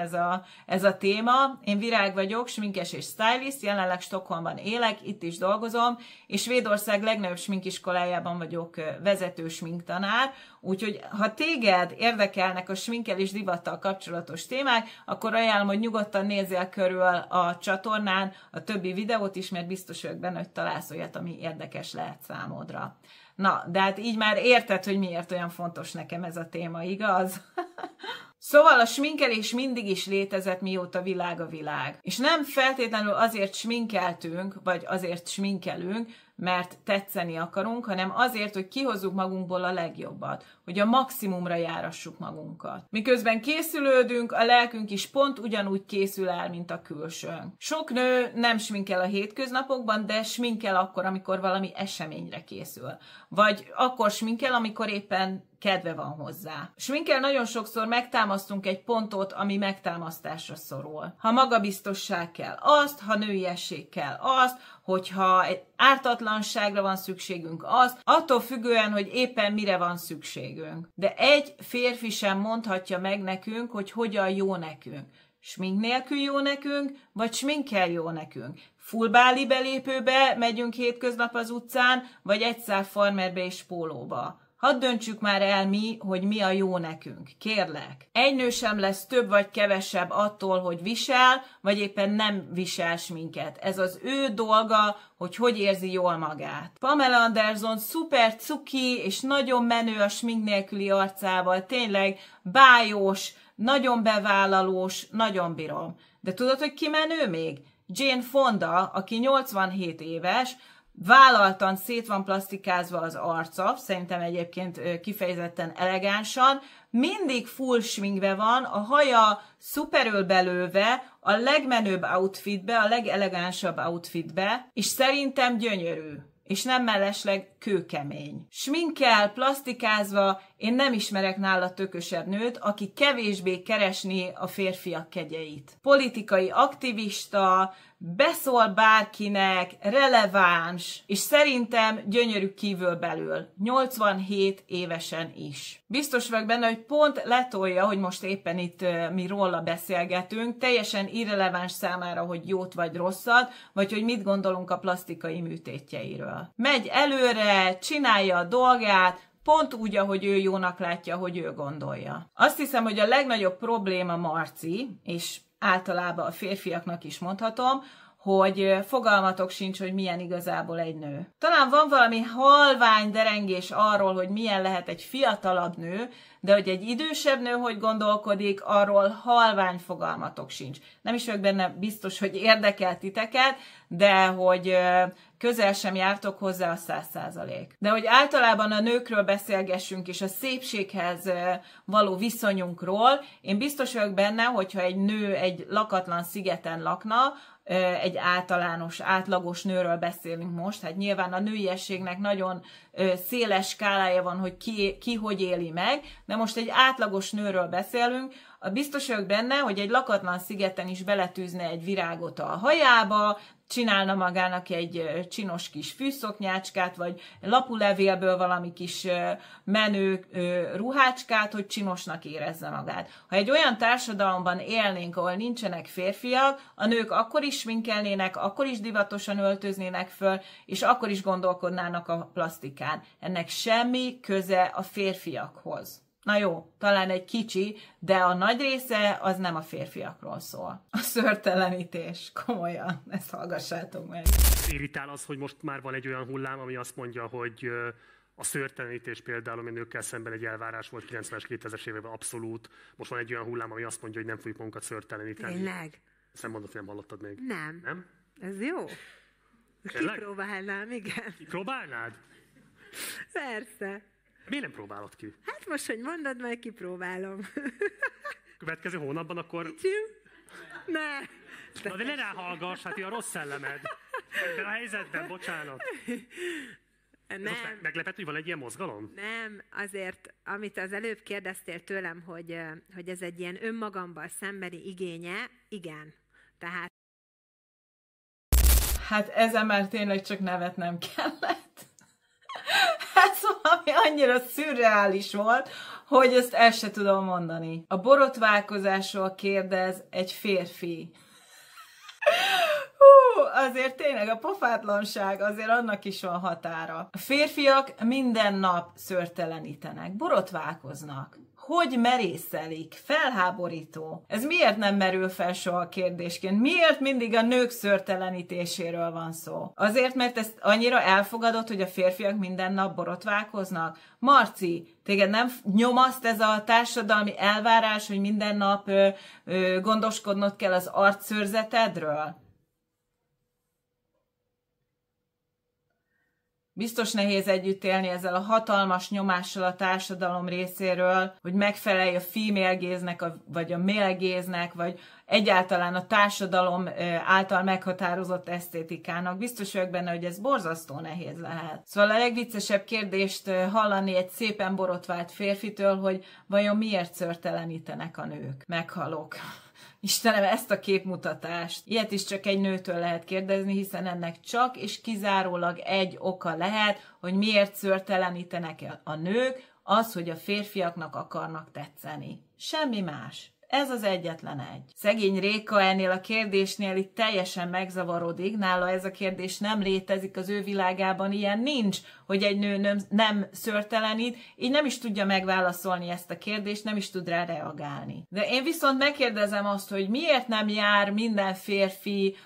ez a téma. Én Virág vagyok, sminkes és stylist, jelenleg Stockholmban élek, itt is dolgozom, és Svédország legnagyobb sminkiskolájában vagyok vezető sminktanár, úgyhogy ha téged érdekelnek a sminkkel és divattal kapcsolatos témák, akkor ajánlom, hogy nyugodtan nézzél körül a csatornán a többi videót is, mert biztos vagyok benne, hogy találsz olyat, ami érdekes lehet számodra. Na, de hát így már érted, hogy miért olyan fontos nekem ez a téma, igaz? Szóval a sminkelés mindig is létezett, mióta világ a világ. És nem feltétlenül azért sminkeltünk, vagy azért sminkelünk, mert tetszeni akarunk, hanem azért, hogy kihozzuk magunkból a legjobbat, hogy a maximumra járassuk magunkat. Miközben készülődünk, a lelkünk is pont ugyanúgy készül el, mint a külsőnk. Sok nő nem sminkel a hétköznapokban, de sminkel akkor, amikor valami eseményre készül. Vagy akkor sminkel, amikor éppen kedve van hozzá. Sminkkel nagyon sokszor megtámasztunk egy pontot, ami megtámasztásra szorul. Ha magabiztosság kell azt, ha nőiesség kell azt, hogyha egy ártatlanságra van szükségünk azt, attól függően, hogy éppen mire van szükségünk. De egy férfi sem mondhatja meg nekünk, hogy hogyan jó nekünk. Smink nélkül jó nekünk, vagy sminkkel jó nekünk. Full báli belépőbe megyünk hétköznap az utcán, vagy egyszár farmerbe és pólóba. Hadd döntsük már el mi, hogy mi a jó nekünk. Kérlek. Egy nő sem lesz több vagy kevesebb attól, hogy visel, vagy éppen nem visel sminket. Ez az ő dolga, hogy érzi jól magát. Pamela Anderson szuper cuki és nagyon menő a smink nélküli arcával. Tényleg bájos, nagyon bevállalós, nagyon bírom. De tudod, hogy ki menő még? Jane Fonda, aki 87 éves, vállaltan szét van plasztikázva az arca, szerintem egyébként kifejezetten elegánsan, mindig full sminkbe van, a haja szuperül belőve, a legmenőbb outfitbe, a legelegánsabb outfitbe, és szerintem gyönyörű. És nem mellesleg kőkemény. Sminkkel, plasztikázva, én nem ismerek nála tökösebb nőt, aki kevésbé keresni a férfiak kegyeit. Politikai aktivista, beszól bárkinek, releváns, és szerintem gyönyörű kívülbelül. 87 évesen is. Biztos vagyok benne, hogy pont letolja, hogy most éppen itt mi róla beszélgetünk, teljesen irreleváns számára, hogy jót vagy rosszat, vagy hogy mit gondolunk a plasztikai műtétjeiről. Megy előre, csinálja a dolgát, pont úgy, ahogy ő jónak látja, hogy ő gondolja. Azt hiszem, hogy a legnagyobb probléma Marci, és általában a férfiaknak is mondhatom, hogy fogalmatok sincs, hogy milyen igazából egy nő. Talán van valami halvány derengés arról, hogy milyen lehet egy fiatalabb nő, de hogy egy idősebb nő hogy gondolkodik, arról halvány fogalmatok sincs. Nem is vagyok benne biztos, hogy érdekel titeket, de hogy közel sem jártok hozzá, a 100%. De hogy általában a nőkről beszélgessünk, és a szépséghez való viszonyunkról, én biztos vagyok benne, hogyha egy nő egy lakatlan szigeten lakna, egy általános, átlagos nőről beszélünk most, hát nyilván a nőiességnek nagyon széles skálája van, hogy ki hogy éli meg, de most egy átlagos nőről beszélünk, biztos vagyok benne, hogy egy lakatlan szigeten is beletűzne egy virágot a hajába, csinálna magának egy csinos kis fűszoknyácskát, vagy lapulevélből valami kis menő ruhácskát, hogy csinosnak érezze magát. Ha egy olyan társadalomban élnénk, ahol nincsenek férfiak, a nők akkor is sminkelnének, akkor is divatosan öltöznének föl, és akkor is gondolkodnának a plasztikán. Ennek semmi köze a férfiakhoz. Na jó, talán egy kicsi, de a nagy része az nem a férfiakról szól. A szőrtelenítés, komolyan, ezt hallgassátok meg. Irritál az, hogy most már van egy olyan hullám, ami azt mondja, hogy a szőrtelenítés például, ami nőkkel szemben egy elvárás volt 90-es, 2000-es években abszolút. Most van egy olyan hullám, ami azt mondja, hogy nem fogjuk magunkat szőrteleníteni. Tényleg? Ezt nem mondod, hogy nem hallottad még. Nem. Nem? Ez jó. Tényleg? Kipróbálnám, igen. Próbálnád? Persze. Miért nem próbálod ki? Hát most, hogy mondod, majd kipróbálom. Következő hónapban akkor... Ne. Na de ne ráhallgass, hát ilyen rossz szellemed. Ebben a helyzetben, bocsánat. Nem. Most meglepett, hogy van egy ilyen mozgalom? Nem, azért, amit az előbb kérdeztél tőlem, hogy ez egy ilyen önmagamban szembeni igénye, igen. Tehát... Hát ezen már tényleg csak nevetnem kellett. Ez valami annyira szürreális volt, hogy ezt el se tudom mondani. A borotválkozásról kérdez egy férfi. Azért tényleg a pofátlanság, azért annak is van határa. A férfiak minden nap szőrtelenítenek, borotválkoznak. hogy merészelik, felháborító. Ez miért nem merül fel soha kérdésként? Miért mindig a nők szőrtelenítéséről van szó? Azért, mert ezt annyira elfogadod, hogy a férfiak minden nap borotválkoznak? Marci, téged nem nyomaszt ez a társadalmi elvárás, hogy minden nap gondoskodnod kell az arcszőrzetedről? Biztos nehéz együtt élni ezzel a hatalmas nyomással a társadalom részéről, hogy megfelelj a female gaze-nek, vagy a male gaze-nek, vagy egyáltalán a társadalom által meghatározott esztétikának. Biztos vagyok benne, hogy ez borzasztó nehéz lehet. Szóval a legviccesebb kérdést hallani egy szépen borotvált férfitől, hogy vajon miért szőrtelenítenek a nők? Meghalok. Istenem, ezt a képmutatást. Ilyet is csak egy nőtől lehet kérdezni, hiszen ennek csak és kizárólag egy oka lehet, hogy miért szőrtelenítenek a nők, az, hogy a férfiaknak akarnak tetszeni. Semmi más. Ez az egyetlen egy. Szegény Réka ennél a kérdésnél itt teljesen megzavarodik, nála ez a kérdés nem létezik, az ő világában ilyen nincs, hogy egy nő nem szőrtelenít, így nem is tudja megválaszolni ezt a kérdést, nem is tud rá reagálni. De én viszont megkérdezem azt, hogy miért nem jár minden férfi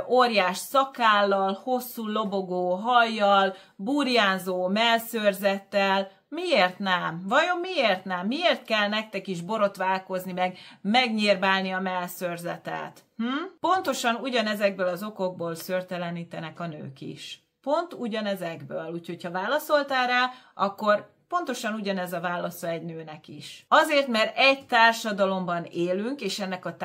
óriás szakállal, hosszú lobogó hajjal, burjánzó mellszőrzettel. Miért nem? Vajon miért nem? Miért kell nektek is borotválkozni, meg megnyírbálni a mellszőrzetet? Pontosan ugyanezekből az okokból szőrtelenítenek a nők is. Pont ugyanezekből. Úgyhogy ha válaszoltál rá, akkor pontosan ugyanez a válasza egy nőnek is. Azért, mert egy társadalomban élünk, és ennek a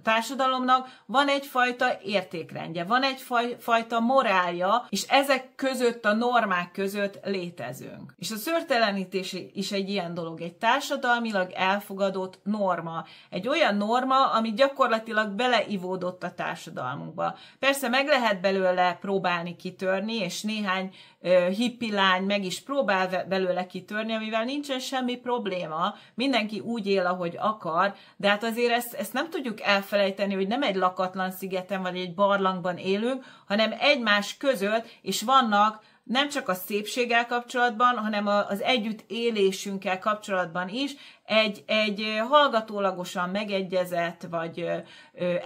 társadalomnak van egyfajta értékrendje, van egyfajta morálja, és ezek között, a normák között létezünk. És a szőrtelenítés is egy ilyen dolog, egy társadalmilag elfogadott norma. Egy olyan norma, ami gyakorlatilag beleivódott a társadalmunkba. Persze meg lehet belőle próbálni kitörni, és néhány hippi lány meg is próbál belőle kitörni, amivel nincsen semmi probléma, mindenki úgy él, ahogy akar, de hát azért ezt nem tudjuk elfelejteni, hogy nem egy lakatlan szigeten vagy egy barlangban élünk, hanem egymás között, és vannak nem csak a szépséggel kapcsolatban, hanem az együtt élésünkkel kapcsolatban is egy hallgatólagosan megegyezett, vagy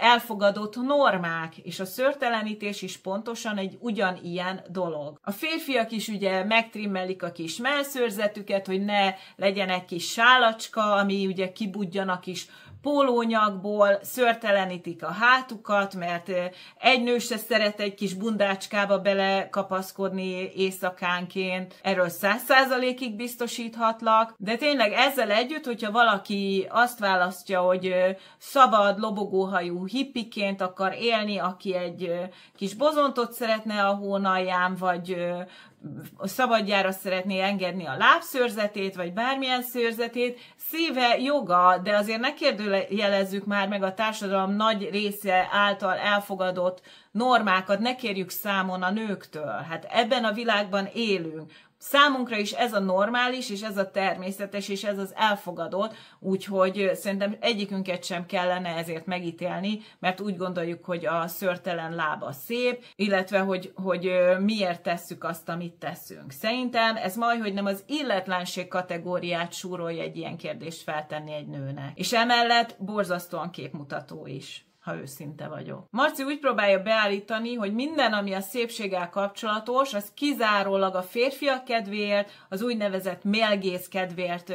elfogadott normák, és a szőrtelenítés is pontosan egy ugyanilyen dolog. A férfiak is ugye megtrimmelik a kis mellszőrzetüket, hogy ne legyen egy kis sálacska, ami ugye kibudjan a kis pólónyakból, szőrtelenítik a hátukat, mert egy nő se szeret egy kis bundácskába belekapaszkodni éjszakánként. Erről 100%-ig biztosíthatlak, de tényleg ezzel együtt, hogyha valaki azt választja, hogy szabad, lobogóhajú hippiként akar élni, aki egy kis bozontot szeretne a hónalján, vagy szabadjára szeretné engedni a lábszőrzetét, vagy bármilyen szőrzetét, szíve joga, de azért ne kérdőjelezzük már meg a társadalom nagy része által elfogadott normákat, ne kérjük számon a nőktől. Hát ebben a világban élünk. Számunkra is ez a normális, és ez a természetes, és ez az elfogadott, úgyhogy szerintem egyikünket sem kellene ezért megítélni, mert úgy gondoljuk, hogy a szőrtelen lába szép, illetve, hogy miért tesszük azt, amit teszünk. Szerintem ez majdhogy nem az illetlenség kategóriát súrolja egy ilyen kérdést feltenni egy nőnek. És emellett borzasztóan képmutató is, ha őszinte vagyok. Marci úgy próbálja beállítani, hogy minden, ami a szépséggel kapcsolatos, az kizárólag a férfiak kedvéért, az úgynevezett male gaze kedvéért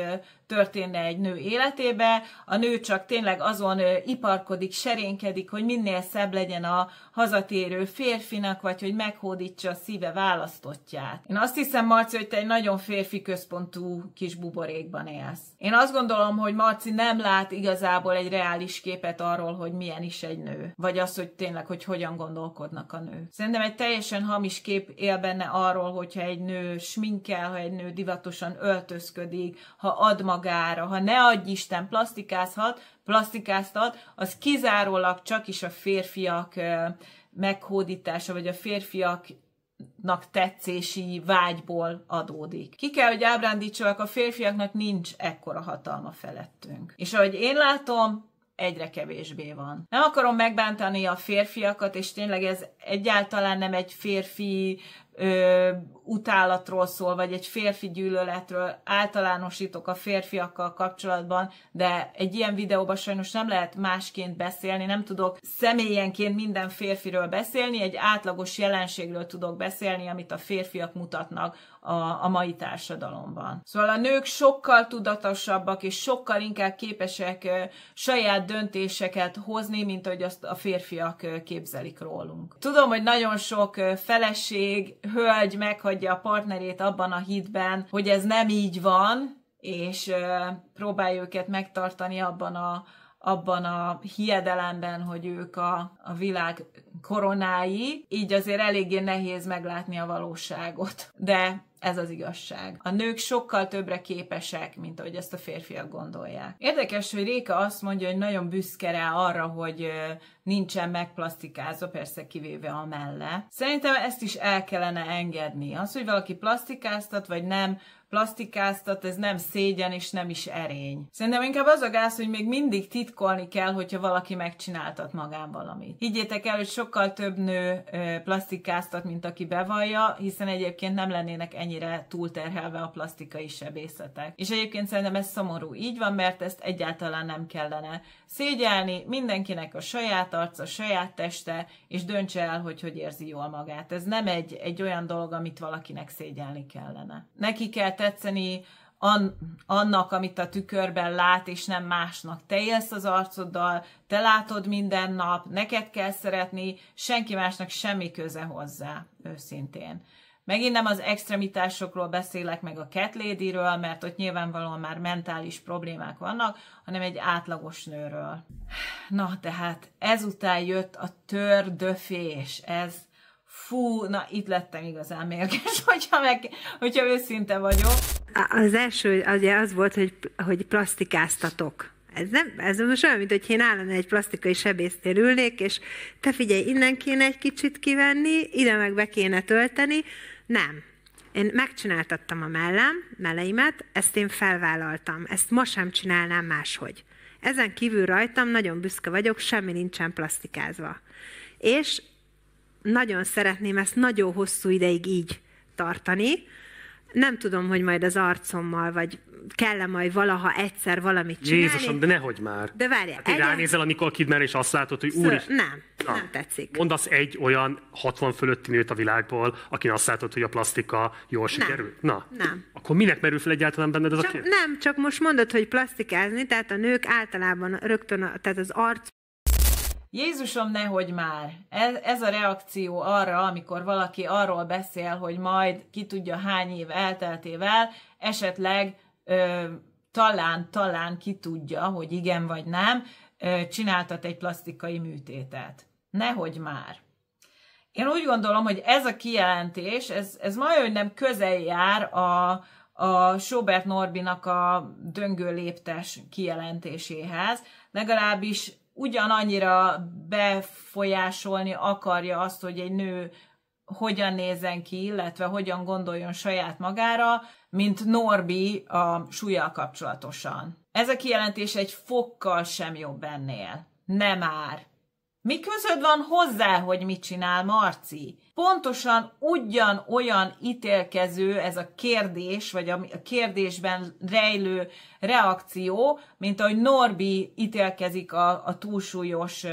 történne egy nő életébe. A nő csak tényleg azon iparkodik, serénykedik, hogy minél szebb legyen a hazatérő férfinak, vagy hogy meghódítsa a szíve választottját. Én azt hiszem, Marci, hogy te egy nagyon férfi központú kis buborékban élsz. Én azt gondolom, hogy Marci nem lát igazából egy reális képet arról, hogy milyen is egy nő. Vagy az, hogy tényleg, hogy hogyan gondolkodnak a nők. Szerintem egy teljesen hamis kép él benne arról, hogyha egy nő sminkel, ha egy nő divatosan öltözködik, ha ad magára, ha ne adj Isten plasztikáztat, az kizárólag csak is a férfiak meghódítása, vagy a férfiaknak tetszési vágyból adódik. Ki kell, hogy ábrándítsalak, a férfiaknak nincs ekkora hatalma felettünk. És ahogy én látom, egyre kevésbé van. Nem akarom megbántani a férfiakat, és tényleg ez egyáltalán nem egy férfi utálatról szól, vagy egy férfi gyűlöletről, általánosítok a férfiakkal kapcsolatban, de egy ilyen videóban sajnos nem lehet másként beszélni, nem tudok személyenként minden férfiről beszélni, egy átlagos jelenségről tudok beszélni, amit a férfiak mutatnak a mai társadalomban. Szóval a nők sokkal tudatosabbak, és sokkal inkább képesek saját döntéseket hozni, mint ahogy azt a férfiak képzelik rólunk. Tudom, hogy nagyon sok feleség, hölgy meghagyja a partnerét abban a hitben, hogy ez nem így van, és próbálja őket megtartani abban a hiedelemben, hogy ők a világ koronái, így azért eléggé nehéz meglátni a valóságot. De ez az igazság. A nők sokkal többre képesek, mint ahogy ezt a férfiak gondolják. Érdekes, hogy Réka azt mondja, hogy nagyon büszke rá arra, hogy nincsen megplasztikázva, persze kivéve a melle. Szerintem ezt is el kellene engedni. Az, hogy valaki plasztikáztat, vagy nem plasztikáztat, ez nem szégyen és nem is erény. Szerintem inkább az a gáz, hogy még mindig titkolni kell, hogyha valaki megcsináltat magán valamit. Higgyétek el, hogy sokkal több nő plasztikáztat, mint aki bevallja, hiszen egyébként nem lennének ennyire túlterhelve a plasztikai sebészetek. És egyébként szerintem ez szomorú. Így van, mert ezt egyáltalán nem kellene szégyelni, mindenkinek a saját arca, a saját teste, és döntse el, hogy érzi jól magát. Ez nem egy olyan dolog, amit valakinek szégyelni kellene. Neki kell tetszeni annak, amit a tükörben lát, és nem másnak. Te élsz az arcoddal, te látod minden nap, neked kell szeretni, senki másnak semmi köze hozzá, őszintén. Megint nem az extremitásokról beszélek, meg a cat ladyről, mert ott nyilvánvalóan már mentális problémák vannak, hanem egy átlagos nőről. Na, tehát ezután jött a tördöfés. Na, itt lettem igazán mérges, hogyha őszinte vagyok. Az első ugye az volt, hogy plasztikáztatok. Ez most olyan, mint hogy én állandóan egy plastikai sebésznél ülnék, és te figyelj, innen kéne egy kicsit kivenni, ide meg be kéne tölteni. Nem. Én megcsináltattam a melleimet, ezt én felvállaltam. Ezt ma sem csinálnám máshogy. Ezen kívül rajtam nagyon büszke vagyok, semmi nincsen plasztikázva. És nagyon szeretném ezt nagyon hosszú ideig így tartani. Nem tudom, hogy majd az arcommal, vagy kell-e majd valaha egyszer valamit csinálni. Jézusom, de nehogy már. De várjál. Hát ránézel a Nicole Kidmanre, és azt látod, hogy Nem tetszik. Mondasz egy olyan 60 fölötti nőt a világból, akin azt látod, hogy a plastika jól sikerül? Nem. Akkor minek merül fel egyáltalán benned ez a kérdés? Nem, csak most mondod, hogy plastikázni, tehát a nők általában rögtön, tehát az arc. Jézusom, nehogy már! Ez a reakció arra, amikor valaki arról beszél, hogy majd ki tudja hány év elteltével, esetleg talán ki tudja, hogy igen vagy nem, csináltat egy plastikai műtétet. Nehogy már! Én úgy gondolom, hogy ez a kijelentés, ez majdnem közel jár a Sobert Norbinak a döngő léptes kijelentéséhez, legalábbis ugyanannyira befolyásolni akarja azt, hogy egy nő hogyan nézzen ki, illetve hogyan gondoljon saját magára, mint Norbi a súllyal kapcsolatosan. Ez a kijelentés egy fokkal sem jobb ennél. Nem már. Mi közöd van hozzá, hogy mit csinál Marci? Pontosan ugyanolyan ítélkező ez a kérdés, vagy a kérdésben rejlő reakció, mint ahogy Norbi ítélkezik a túlsúlyos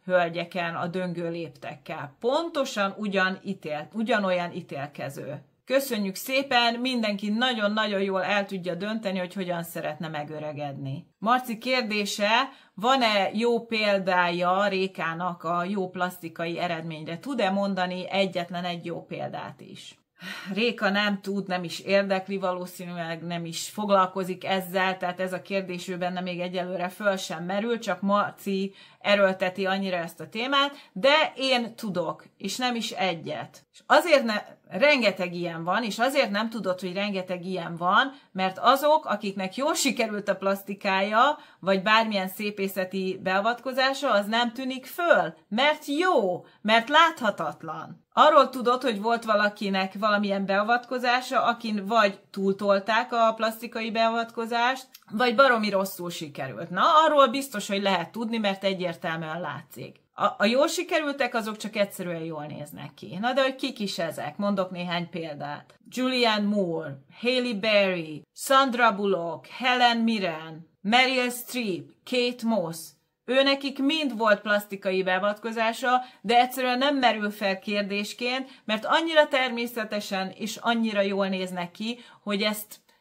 hölgyeken, a döngő léptekkel. Pontosan ugyanolyan ítélkező. Köszönjük szépen, mindenki nagyon-nagyon jól el tudja dönteni, hogy hogyan szeretne megöregedni. Marci kérdése, van-e jó példája Rékának a jó plastikai eredményre? Tud-e mondani egyetlen egy jó példát is? Réka nem tud, nem is érdekli, valószínűleg nem is foglalkozik ezzel, tehát ez a kérdés ő benne még egyelőre föl sem merül, csak Marci erőlteti annyira ezt a témát, de én tudok, és nem is egyet. És azért rengeteg ilyen van, és azért nem tudod, hogy rengeteg ilyen van, mert azok, akiknek jól sikerült a plastikája, vagy bármilyen szépészeti beavatkozása, az nem tűnik föl, mert jó, mert láthatatlan. Arról tudod, hogy volt valakinek valamilyen beavatkozása, akin vagy túltolták a plastikai beavatkozást, vagy baromi rosszul sikerült. Na, arról biztos, hogy lehet tudni, mert egyértelműen látszik. A jól sikerültek, azok csak egyszerűen jól néznek ki. Na de hogy kik is ezek? Mondok néhány példát. Julianne Moore, Halle Berry, Sandra Bullock, Helen Mirren, Meryl Streep, Kate Moss. Őnekik mind volt plasztikai beavatkozása, de egyszerűen nem merül fel kérdésként, mert annyira természetesen és annyira jól néznek ki, hogy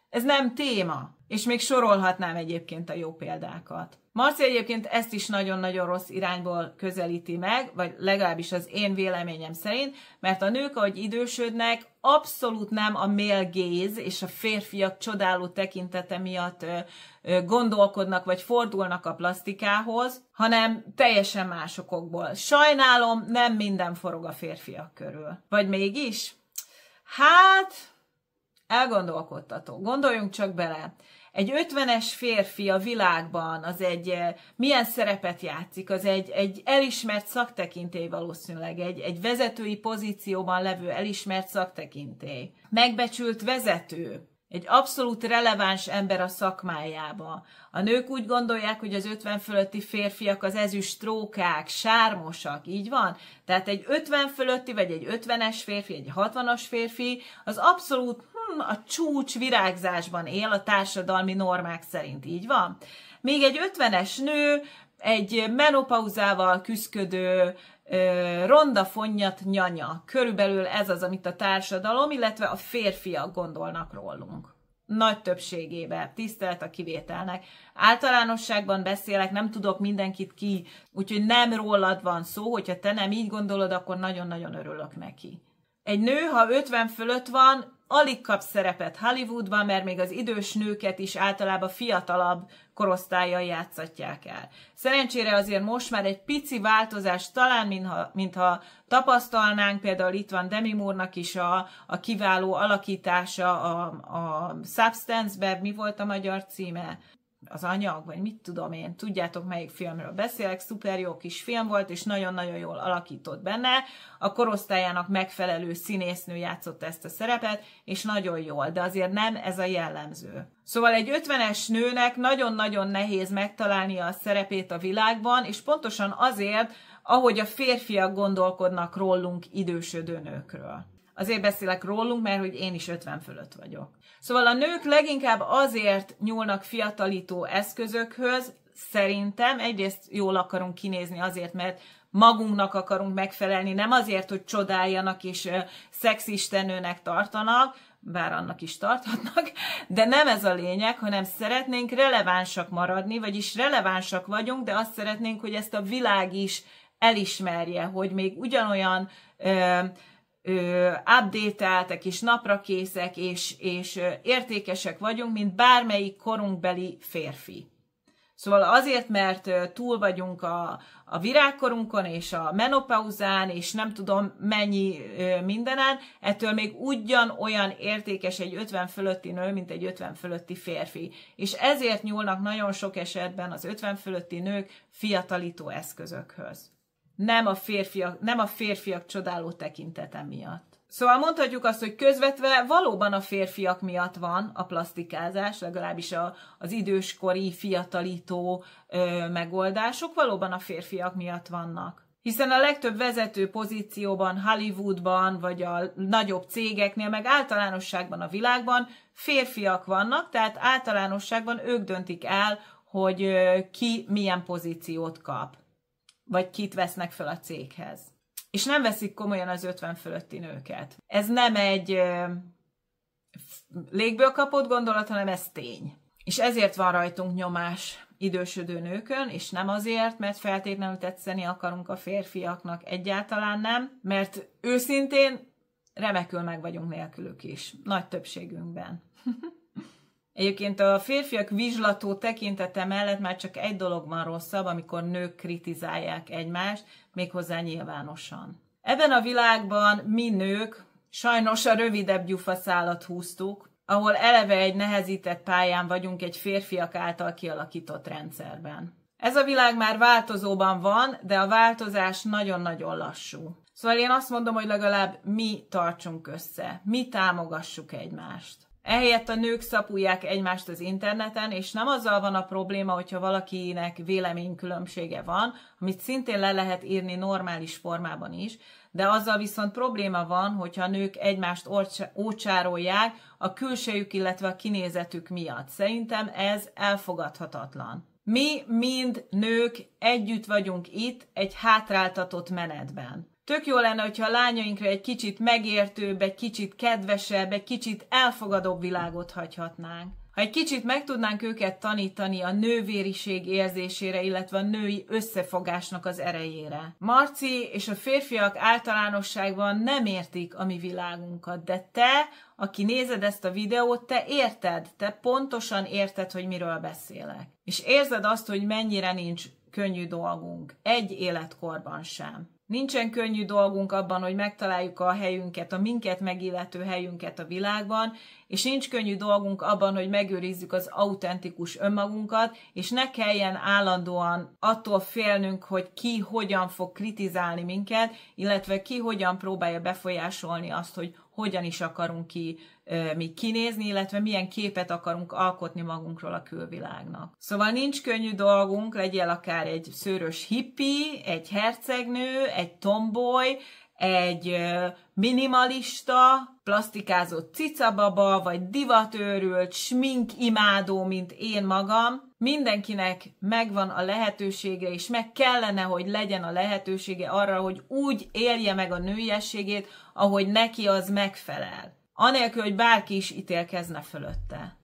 ez nem téma. És még sorolhatnám egyébként a jó példákat. Marci egyébként ezt is nagyon-nagyon rossz irányból közelíti meg, vagy legalábbis az én véleményem szerint, mert a nők, ahogy idősödnek, abszolút nem a male gaze és a férfiak csodáló tekintete miatt gondolkodnak, vagy fordulnak a plasztikához, hanem teljesen más okokból. Sajnálom, nem minden forog a férfiak körül. Vagy mégis? Hát, elgondolkodtató. Gondoljunk csak bele. Egy 50-es férfi a világban az milyen szerepet játszik? Az egy elismert szaktekintély valószínűleg, egy vezetői pozícióban levő elismert szaktekintély. Megbecsült vezető, egy abszolút releváns ember a szakmájába. A nők úgy gondolják, hogy az 50 fölötti férfiak az ezüst trókák, sármosak, így van? Tehát egy 50 fölötti, vagy egy 50-es férfi, egy 60-as férfi, az abszolút a csúcs virágzásban él a társadalmi normák szerint, így van? Még egy 50-es nő, egy menopauzával küszködő, ronda fonnyat nyanya. Körülbelül ez az, amit a társadalom, illetve a férfiak gondolnak rólunk. Nagy többségében, tisztelet a kivételnek. Általánosságban beszélek, nem tudok mindenkit ki, úgyhogy nem rólad van szó, hogyha te nem így gondolod, akkor nagyon-nagyon örülök neki. Egy nő, ha 50 fölött van, alig kap szerepet Hollywoodban, mert még az idős nőket is általában fiatalabb korosztállyal játszatják el. Szerencsére azért most már egy pici változás, talán mintha tapasztalnánk, például itt van Demi Moore-nak is a kiváló alakítása a Substance-ben, mi volt a magyar címe? Az anyag, vagy mit tudom én, tudjátok melyik filmről beszélek, szuper jó kis film volt, és nagyon-nagyon jól alakított benne, a korosztályának megfelelő színésznő játszott ezt a szerepet, és nagyon jól, de azért nem ez a jellemző. Szóval egy 50-es nőnek nagyon-nagyon nehéz megtalálnia a szerepét a világban, és pontosan azért, ahogy a férfiak gondolkodnak rólunk idősödő nőkről. Azért beszélek rólunk, mert hogy én is 50 fölött vagyok. Szóval a nők leginkább azért nyúlnak fiatalító eszközökhöz, szerintem egyrészt jól akarunk kinézni azért, mert magunknak akarunk megfelelni, nem azért, hogy csodáljanak és szexistenőnek tartanak, bár annak is tarthatnak, de nem ez a lényeg, hanem szeretnénk relevánsak maradni, vagyis relevánsak vagyunk, de azt szeretnénk, hogy ezt a világ is elismerje, hogy még ugyanolyan update-eltek és naprakészek és értékesek vagyunk, mint bármelyik korunkbeli férfi. Szóval azért, mert túl vagyunk a virágkorunkon és a menopauzán, és nem tudom mennyi mindenen, ettől még ugyanolyan értékes egy 50 fölötti nő, mint egy 50 fölötti férfi. És ezért nyúlnak nagyon sok esetben az 50 fölötti nők fiatalító eszközökhöz. Nem a férfiak csodáló tekintete miatt. Szóval mondhatjuk azt, hogy közvetve valóban a férfiak miatt van a plasztikázás, legalábbis az időskori fiatalító megoldások valóban a férfiak miatt vannak. Hiszen a legtöbb vezető pozícióban, Hollywoodban, vagy a nagyobb cégeknél, meg általánosságban a világban férfiak vannak, tehát általánosságban ők döntik el, hogy ki milyen pozíciót kap, vagy kit vesznek fel a céghez. És nem veszik komolyan az 50 fölötti nőket. Ez nem egy légből kapott gondolat, hanem ez tény. És ezért van rajtunk nyomás idősödő nőkön, és nem azért, mert feltétlenül tetszeni akarunk a férfiaknak, egyáltalán nem, mert őszintén remekül meg vagyunk nélkülük is, nagy többségünkben. Egyébként a férfiak vizslató tekintete mellett már csak egy dolog van rosszabb, amikor nők kritizálják egymást, méghozzá nyilvánosan. Ebben a világban mi nők sajnos a rövidebb gyufaszálat húztuk, ahol eleve egy nehezített pályán vagyunk egy férfiak által kialakított rendszerben. Ez a világ már változóban van, de a változás nagyon-nagyon lassú. Szóval én azt mondom, hogy legalább mi tartsunk össze, mi támogassuk egymást. Ehelyett a nők szapulják egymást az interneten, és nem azzal van a probléma, hogyha valakinek véleménykülönbsége van, amit szintén le lehet írni normális formában is, de azzal viszont probléma van, hogyha a nők egymást ócsárolják a külsejük, illetve a kinézetük miatt. Szerintem ez elfogadhatatlan. Mi mind nők együtt vagyunk itt egy hátráltatott menetben. Tök jó lenne, hogyha a lányainkra egy kicsit megértőbb, egy kicsit kedvesebb, egy kicsit elfogadóbb világot hagyhatnánk. Ha egy kicsit meg tudnánk őket tanítani a nővériség érzésére, illetve a női összefogásnak az erejére. Marci és a férfiak általánosságban nem értik a mi világunkat, de te, aki nézed ezt a videót, te érted, te pontosan érted, hogy miről beszélek. És érzed azt, hogy mennyire nincs könnyű dolgunk, egy életkorban sem. Nincsen könnyű dolgunk abban, hogy megtaláljuk a helyünket, a minket megillető helyünket a világban, és nincs könnyű dolgunk abban, hogy megőrizzük az autentikus önmagunkat, és ne kelljen állandóan attól félnünk, hogy ki hogyan fog kritizálni minket, illetve ki hogyan próbálja befolyásolni azt, hogy hogyan is akarunk mi kinézni, illetve milyen képet akarunk alkotni magunkról a külvilágnak. Szóval nincs könnyű dolgunk, legyél akár egy szőrös hippi, egy hercegnő, egy tomboy, egy minimalista, plastikázott cicababa, vagy divatőrült, sminkimádó, mint én magam. Mindenkinek megvan a lehetősége, és meg kellene, hogy legyen a lehetősége arra, hogy úgy élje meg a nőiességét, ahogy neki az megfelel. Anélkül, hogy bárki is ítélkezne fölötte.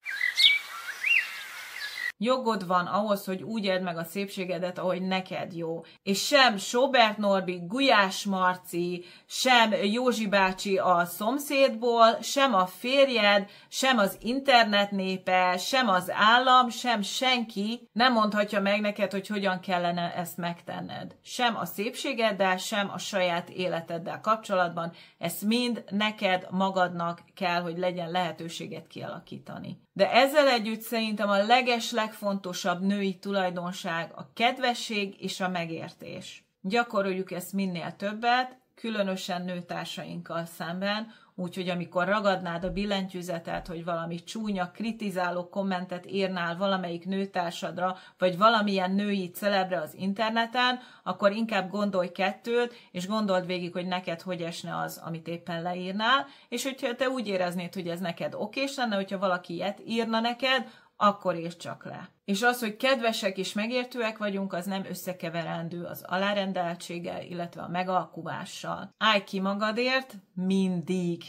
Jogod van ahhoz, hogy úgy éld meg a szépségedet, ahogy neked jó. És sem Sobert Norbi, Gulyás Marci, sem Józsi bácsi a szomszédból, sem a férjed, sem az internet népe, sem az állam, sem senki nem mondhatja meg neked, hogy hogyan kellene ezt megtenned. Sem a szépségeddel, sem a saját életeddel kapcsolatban. Ezt mind neked magadnak kell, hogy legyen lehetőséget kialakítani. De ezzel együtt szerintem a legfontosabb női tulajdonság a kedvesség és a megértés. Gyakoroljuk ezt minél többet, különösen nőtársainkkal szemben, úgyhogy amikor ragadnád a billentyűzetet, hogy valami csúnya, kritizáló kommentet írnál valamelyik nőtársadra, vagy valamilyen női celebre az interneten, akkor inkább gondolj kettőt, és gondold végig, hogy neked hogy esne az, amit éppen leírnál, és hogyha te úgy éreznéd, hogy ez neked okés lenne, hogyha valaki ilyet írna neked, akkor írd csak le. És az, hogy kedvesek és megértőek vagyunk, az nem összekeverendő az alárendeltséggel, illetve a megalkuvással. Állj ki magadért mindig,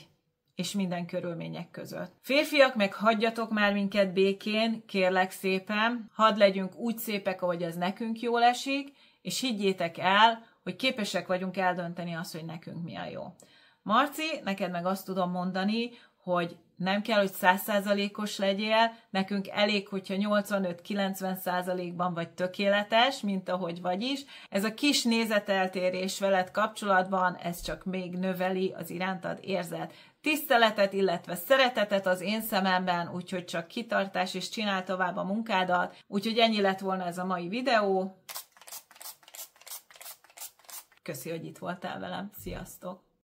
és minden körülmények között. Férfiak, meg hagyjatok már minket békén, kérlek szépen, hadd legyünk úgy szépek, ahogy az nekünk jól esik, és higgyétek el, hogy képesek vagyunk eldönteni azt, hogy nekünk mi a jó. Marci, neked meg azt tudom mondani, hogy nem kell, hogy 100%-os legyél, nekünk elég, hogyha 85-90%-ban vagy tökéletes, mint ahogy vagy is. Ez a kis nézeteltérés veled kapcsolatban, ez csak még növeli az irántad érzett tiszteletet, illetve szeretetet az én szememben, úgyhogy csak kitartás és csinál tovább a munkádat. Úgyhogy ennyi lett volna ez a mai videó. Köszi, hogy itt voltál velem. Sziasztok!